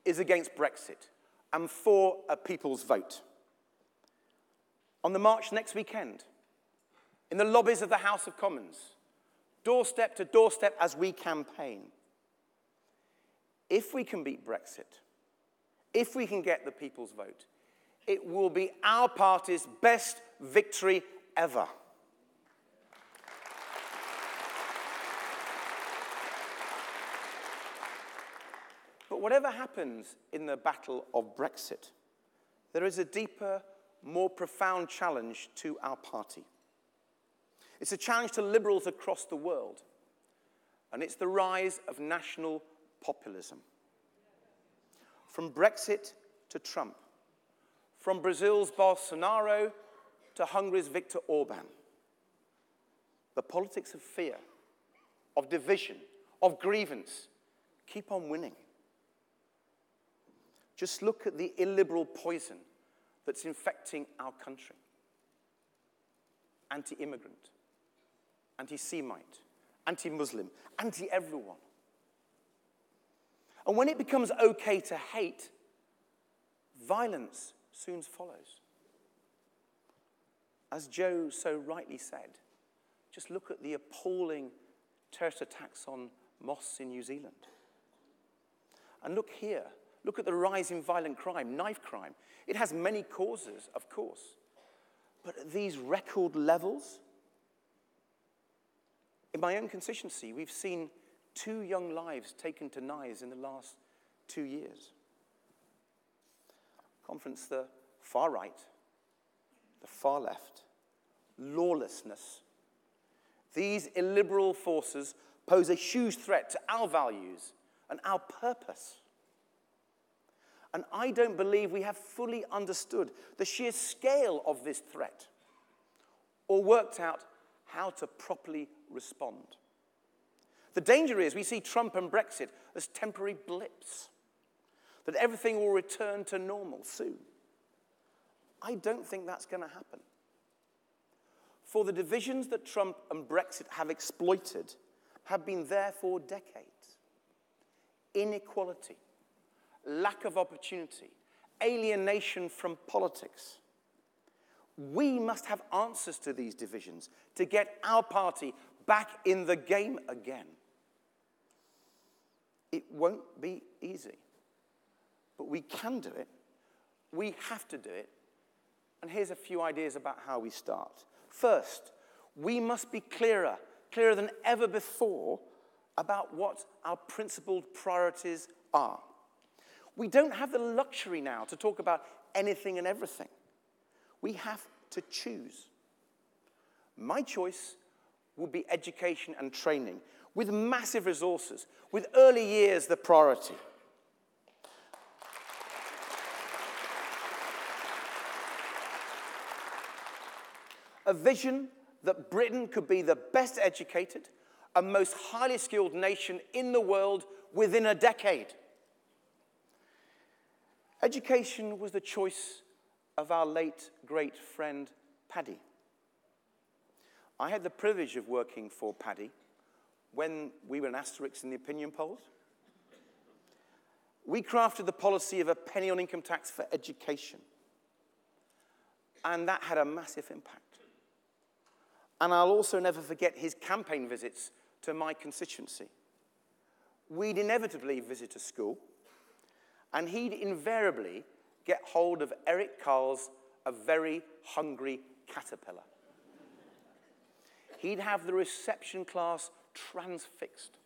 is against Brexit and for a people's vote. On the march next weekend, in the lobbies of the House of Commons, doorstep to doorstep as we campaign. If we can beat Brexit, if we can get the people's vote, it will be our party's best victory ever. But whatever happens in the battle of Brexit, there is a deeper, more profound challenge to our party. It's a challenge to liberals across the world, and it's the rise of national populism. From Brexit to Trump, from Brazil's Bolsonaro to Hungary's Viktor Orban. The politics of fear, of division, of grievance keep on winning. Just look at the illiberal poison that's infecting our country. Anti-immigrant, anti-Semite, anti-Muslim, anti-everyone. And when it becomes okay to hate, violence soon follows. As Joe so rightly said, just look at the appalling terrorist attacks on mosques in New Zealand. And look here, look at the rise in violent crime, knife crime. It has many causes, of course. But at these record levels, in my own constituency, we've seen 2 young lives taken to knives in the last 2 years. Conference, the far right, the far left, lawlessness. These illiberal forces pose a huge threat to our values and our purpose. And I don't believe we have fully understood the sheer scale of this threat or worked out how to properly respond. The danger is we see Trump and Brexit as temporary blips, that everything will return to normal soon. I don't think that's going to happen. For the divisions that Trump and Brexit have exploited have been there for decades. Inequality, lack of opportunity, alienation from politics. We must have answers to these divisions to get our party back in the game again. It won't be easy. But we can do it. We have to do it. And here's a few ideas about how we start. First, we must be clearer than ever before about what our principled priorities are. We don't have the luxury now to talk about anything and everything. We have to choose. My choice would be education and training, with massive resources, with early years the priority. A vision that Britain could be the best educated and most highly skilled nation in the world within a decade. Education was the choice of our late great friend Paddy. I had the privilege of working for Paddy when we were an asterisk in the opinion polls. We crafted the policy of a penny on income tax for education. And that had a massive impact. And I'll also never forget his campaign visits to my constituency. We'd inevitably visit a school, and he'd invariably get hold of Eric Carl's A Very Hungry Caterpillar. He'd have the reception class transfixed.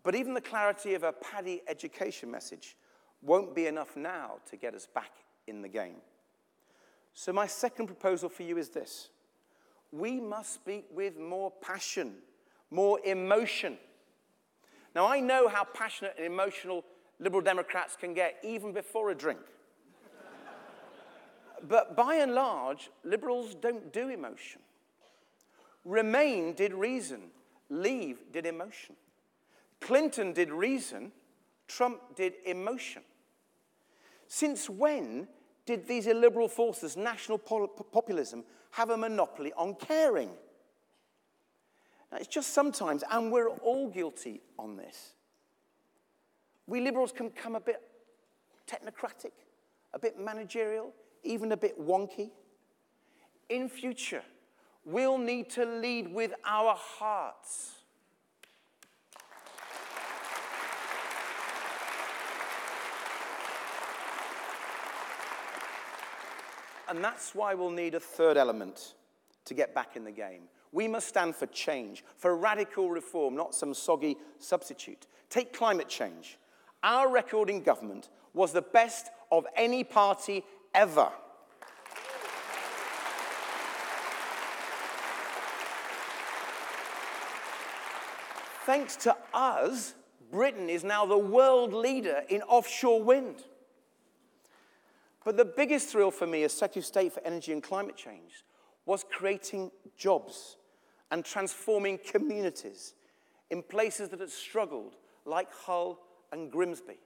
But even the clarity of a Paddy education message won't be enough now to get us back in the game. So my second proposal for you is this. We must speak with more passion, more emotion. Now, I know how passionate and emotional Liberal Democrats can get even before a drink. But by and large, Liberals don't do emotion. Remain did reason. Leave did emotion. Clinton did reason. Trump did emotion. Since when did these illiberal forces, national populism, have a monopoly on caring? Now, it's just sometimes, and we're all guilty on this. We Liberals can become a bit technocratic, a bit managerial, even a bit wonky. In future, we'll need to lead with our hearts. And that's why we'll need a third element to get back in the game. We must stand for change, for radical reform, not some soggy substitute. Take climate change. Our record in government was the best of any party ever. Thanks to us, Britain is now the world leader in offshore wind. But the biggest thrill for me as Secretary of State for Energy and Climate Change was creating jobs and transforming communities in places that had struggled, like Hull and Grimsby.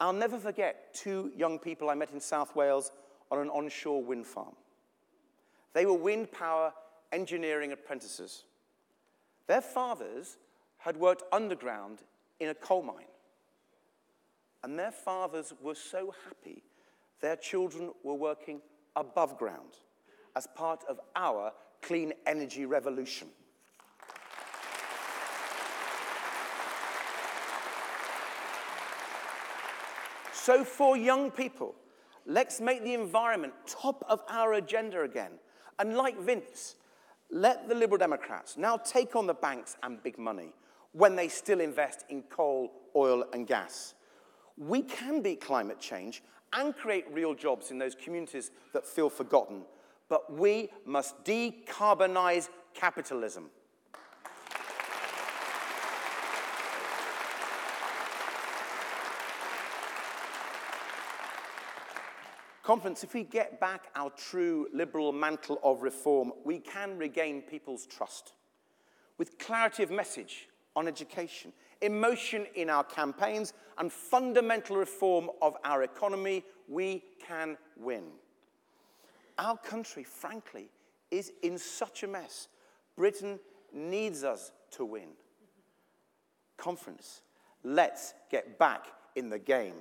I'll never forget two young people I met in South Wales on an onshore wind farm. They were wind power engineering apprentices. Their fathers had worked underground in a coal mine. And their fathers were so happy their children were working above ground as part of our clean energy revolution. So for young people, let's make the environment top of our agenda again. And like Vince, let the Liberal Democrats now take on the banks and big money when they still invest in coal, oil, and gas. We can beat climate change and create real jobs in those communities that feel forgotten, but we must decarbonize capitalism. Conference, if we get back our true liberal mantle of reform, we can regain people's trust. With clarity of message on education, emotion in our campaigns, and fundamental reform of our economy, we can win. Our country, frankly, is in such a mess. Britain needs us to win. Conference, let's get back in the game.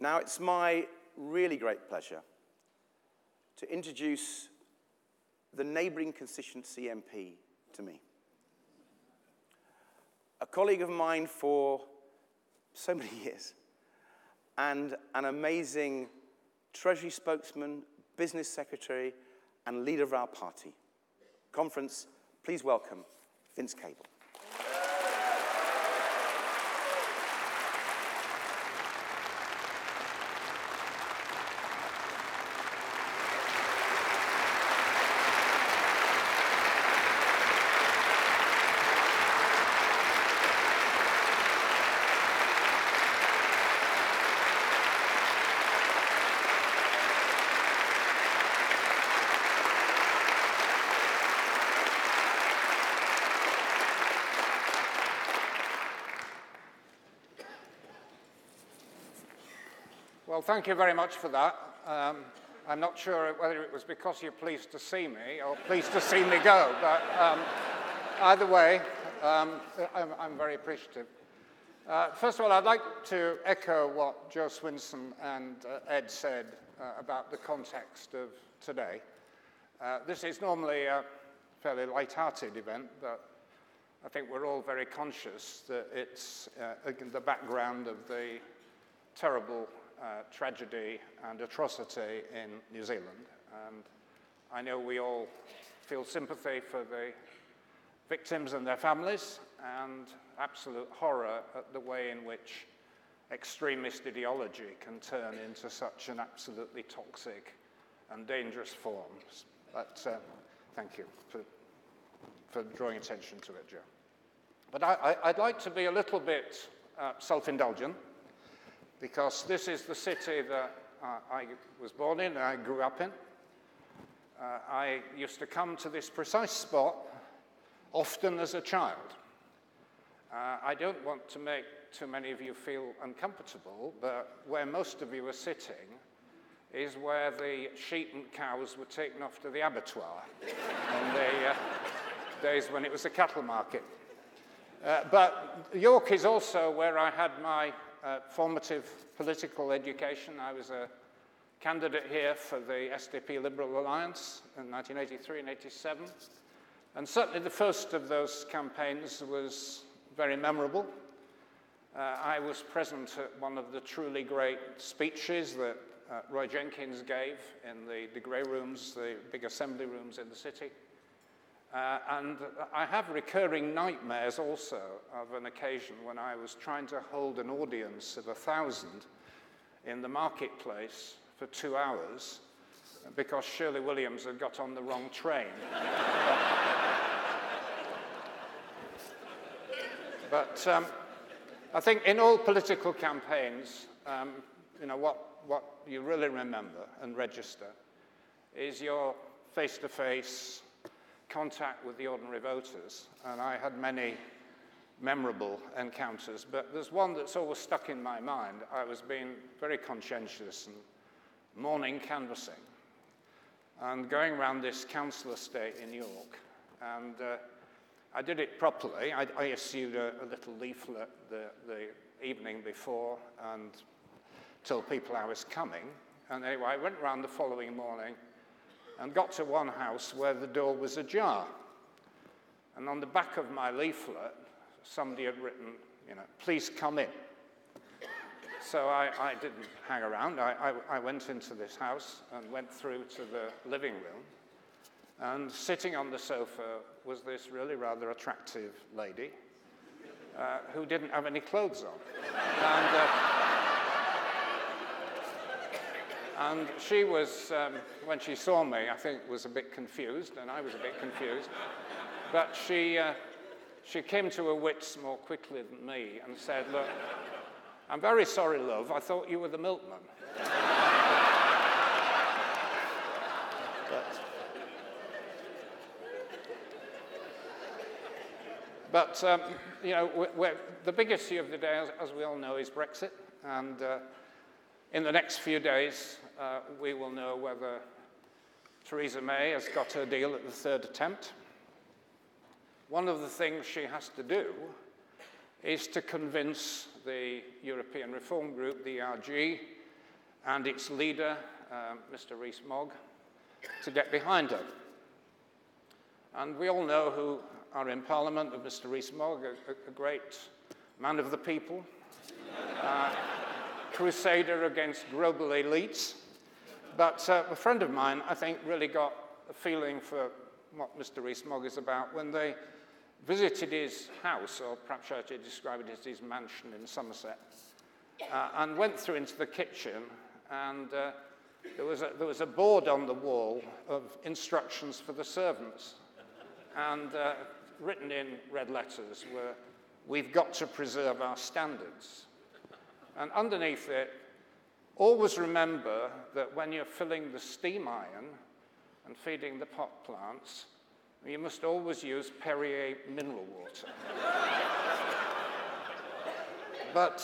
Now, it's my really great pleasure to introduce the neighbouring constituency MP to me. A colleague of mine for so many years, and an amazing Treasury spokesman, business secretary, and leader of our party. Conference, please welcome Vince Cable. Well, thank you very much for that. I'm not sure whether it was because you're pleased to see me or pleased to see me go, but either way, I'm very appreciative. First of all, I'd like to echo what Joe Swinson and Ed said about the context of today. This is normally a fairly light-hearted event, but I think we're all very conscious that it's the background of the terrible tragedy and atrocity in New Zealand. And I know we all feel sympathy for the victims and their families, and absolute horror at the way in which extremist ideology can turn into such an absolutely toxic and dangerous form. But thank you for drawing attention to it, Joe. But I'd like to be a little bit self-indulgent, because this is the city that I was born in and I grew up in. I used to come to this precise spot often as a child. I don't want to make too many of you feel uncomfortable, but where most of you are sitting is where the sheep and cows were taken off to the abattoir in the days when it was a cattle market. But York is also where I had my formative political education. I was a candidate here for the SDP Liberal Alliance in 1983 and 87. And certainly the first of those campaigns was very memorable. I was present at one of the truly great speeches that Roy Jenkins gave in the Grey Rooms, the big assembly rooms in the city. And I have recurring nightmares also of an occasion when I was trying to hold an audience of 1,000 in the marketplace for 2 hours because Shirley Williams had got on the wrong train. But I think in all political campaigns, you know, what you really remember and register is your face-to-face contact with the ordinary voters. And I had many memorable encounters, but there's one that's always stuck in my mind. I was being very conscientious and morning canvassing and going around this council estate in York. And I did it properly. I issued a little leaflet the evening before and told people I was coming. And anyway, I went around the following morning and got to one house where the door was ajar. And on the back of my leaflet, somebody had written, you know, please come in. So I didn't hang around. I went into this house and went through to the living room. And sitting on the sofa was this really rather attractive lady who didn't have any clothes on. And she was, when she saw me, I think was a bit confused, and I was a bit confused. But she came to her wits more quickly than me and said, look, I'm very sorry, love, I thought you were the milkman. But you know, the big issue of the day, as we all know, is Brexit. And in the next few days, we will know whether Theresa May has got her deal at the third attempt. One of the things she has to do is to convince the European Reform Group, the ERG, and its leader, Mr. Rees-Mogg, to get behind her. And we all know who are in Parliament, Mr. Rees-Mogg, a great man of the people, crusader against global elites. But a friend of mine, I think, really got a feeling for what Mr. Rees-Mogg is about when they visited his house, or perhaps I should describe it as his mansion in Somerset, and went through into the kitchen, and there was a board on the wall of instructions for the servants, and written in red letters were, "We've got to preserve our standards." And underneath it, always remember that when you're filling the steam iron and feeding the pot plants, you must always use Perrier mineral water. But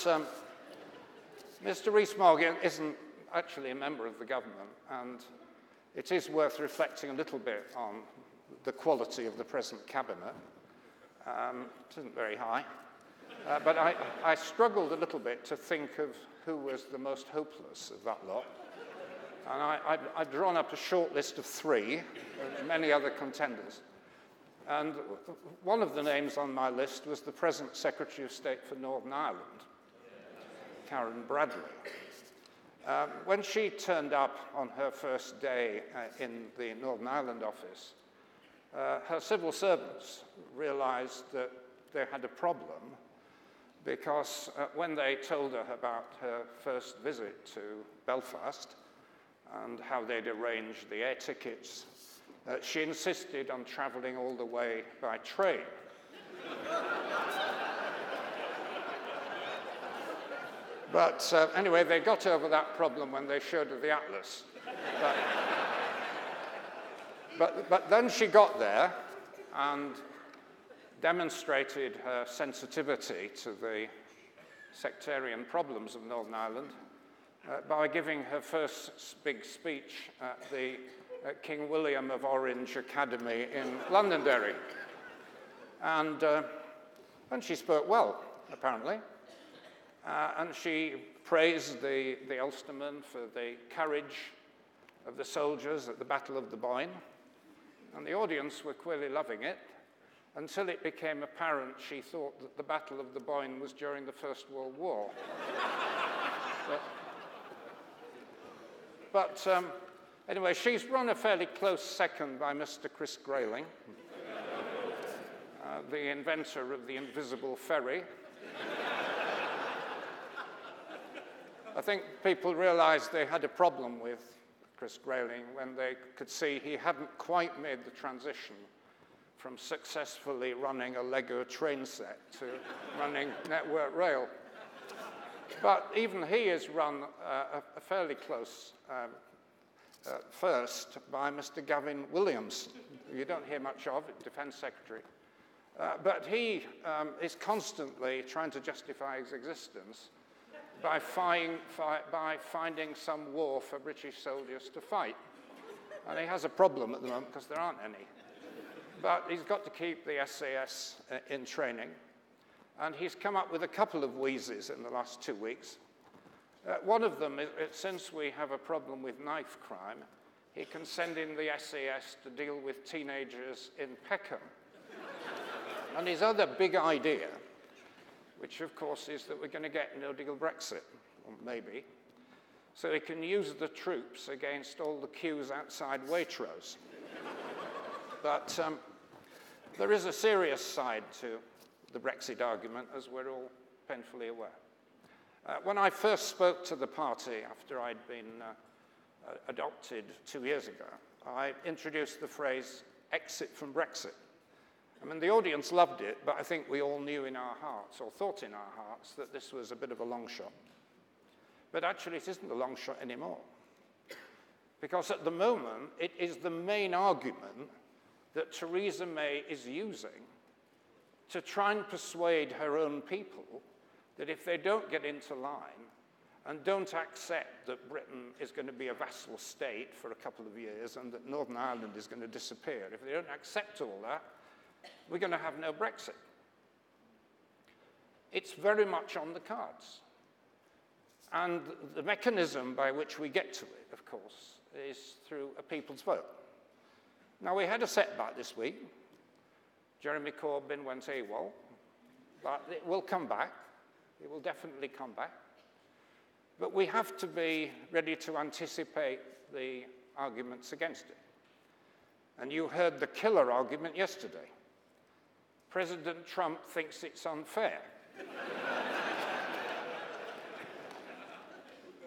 Mr. Rees-Mogg isn't actually a member of the government, and it is worth reflecting a little bit on the quality of the present cabinet. It isn't very high. But I struggled a little bit to think of who was the most hopeless of that lot. And I've drawn up a short list of 3, and many other contenders. And one of the names on my list was the present Secretary of State for Northern Ireland, Karen Bradley. When she turned up on her first day in the Northern Ireland office, her civil servants realized that they had a problem because when they told her about her first visit to Belfast and how they'd arranged the air tickets, she insisted on traveling all the way by train. But anyway, they got over that problem when they showed her the atlas. But then she got there and demonstrated her sensitivity to the sectarian problems of Northern Ireland by giving her first big speech at the King William of Orange Academy in Londonderry. And she spoke well, apparently. And she praised the Ulstermen for the courage of the soldiers at the Battle of the Boyne. And the audience were clearly loving it, until it became apparent she thought that the Battle of the Boyne was during the First World War. But anyway, she's run a fairly close second by Mr. Chris Grayling, the inventor of the invisible ferry. I think people realized they had a problem with Chris Grayling when they could see he hadn't quite made the transition from successfully running a Lego train set to running Network Rail. But even he has run a fairly close first by Mr. Gavin Williamson, who you don't hear much of, Defence Secretary. But he is constantly trying to justify his existence by finding some war for British soldiers to fight. And he has a problem at the moment because there aren't any. But he's got to keep the SAS in training. And he's come up with a couple of wheezes in the last 2 weeks. One of them is, since we have a problem with knife crime, he can send in the SAS to deal with teenagers in Peckham. And his other big idea, which of course is that we're going to get no-deal Brexit, or maybe, so he can use the troops against all the queues outside Waitrose. But there is a serious side to the Brexit argument, as we're all painfully aware. When I first spoke to the party after I'd been adopted 2 years ago, I introduced the phrase, exit from Brexit. I mean, the audience loved it, but I think we all knew in our hearts, or thought in our hearts, that this was a bit of a long shot. But actually, it isn't a long shot anymore. Because at the moment, it is the main argument that Theresa May is using to try and persuade her own people that if they don't get into line and don't accept that Britain is going to be a vassal state for a couple of years and that Northern Ireland is going to disappear, if they don't accept all that, we're going to have no Brexit. It's very much on the cards. And the mechanism by which we get to it, of course, is through a people's vote. Now, we had a setback this week. Jeremy Corbyn went AWOL, but it will come back. It will definitely come back. But we have to be ready to anticipate the arguments against it. And you heard the killer argument yesterday. President Trump thinks it's unfair.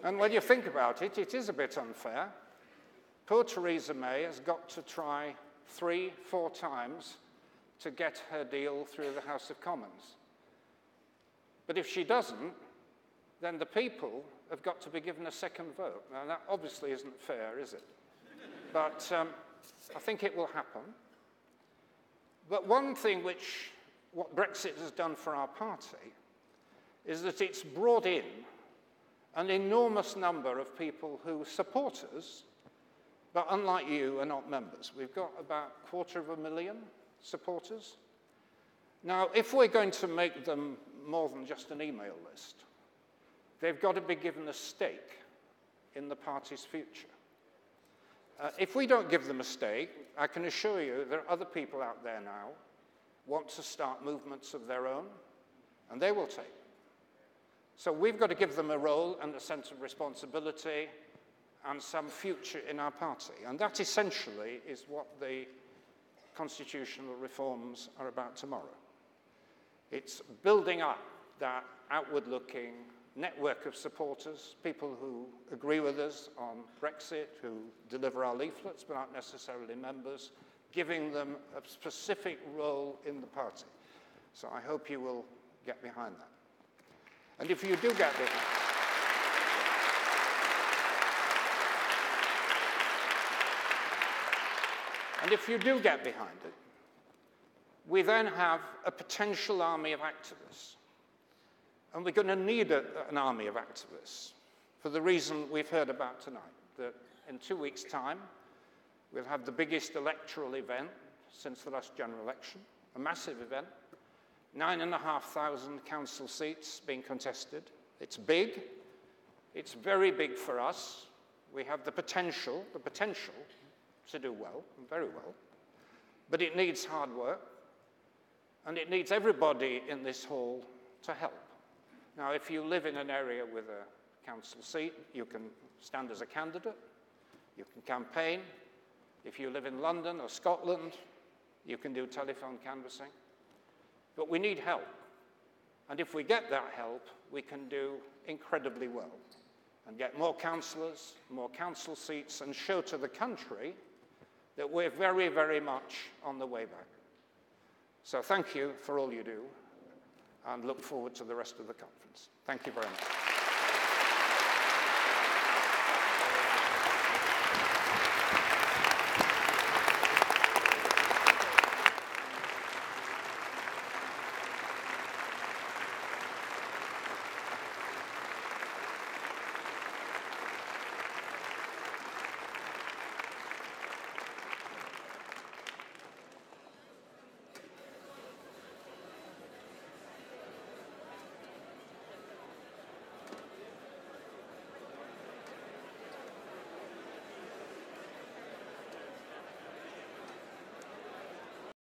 And when you think about it, it is a bit unfair. Poor Theresa May has got to try 3-4 times to get her deal through the House of Commons. But if she doesn't, then the people have got to be given a second vote. Now, that obviously isn't fair, is it? But I think it will happen. But one thing what Brexit has done for our party is that it's brought in an enormous number of people who support us, but unlike you, are not members. We've got about 250,000 supporters. Now, if we're going to make them more than just an email list, they've got to be given a stake in the party's future. If we don't give them a stake, I can assure you there are other people out there now want to start movements of their own, and they will take. So we've got to give them a role and a sense of responsibility and some future in our party. And that essentially is what the constitutional reforms are about tomorrow. It's building up that outward-looking network of supporters, people who agree with us on Brexit, who deliver our leaflets but aren't necessarily members, giving them a specific role in the party. So I hope you will get behind that. And if you do get behind it, we then have a potential army of activists. And we're going to need an army of activists for the reason we've heard about tonight, that in 2 weeks' time, we'll have the biggest electoral event since the last general election, a massive event, 9,500 council seats being contested. It's big. It's very big for us. We have the potential to do well, very well. But it needs hard work, and it needs everybody in this hall to help. Now, if you live in an area with a council seat, you can stand as a candidate, you can campaign. If you live in London or Scotland, you can do telephone canvassing. But we need help. And if we get that help, we can do incredibly well and get more councillors, more council seats, and show to the country that we're very, very much on the way back. So thank you for all you do, and look forward to the rest of the conference. Thank you very much.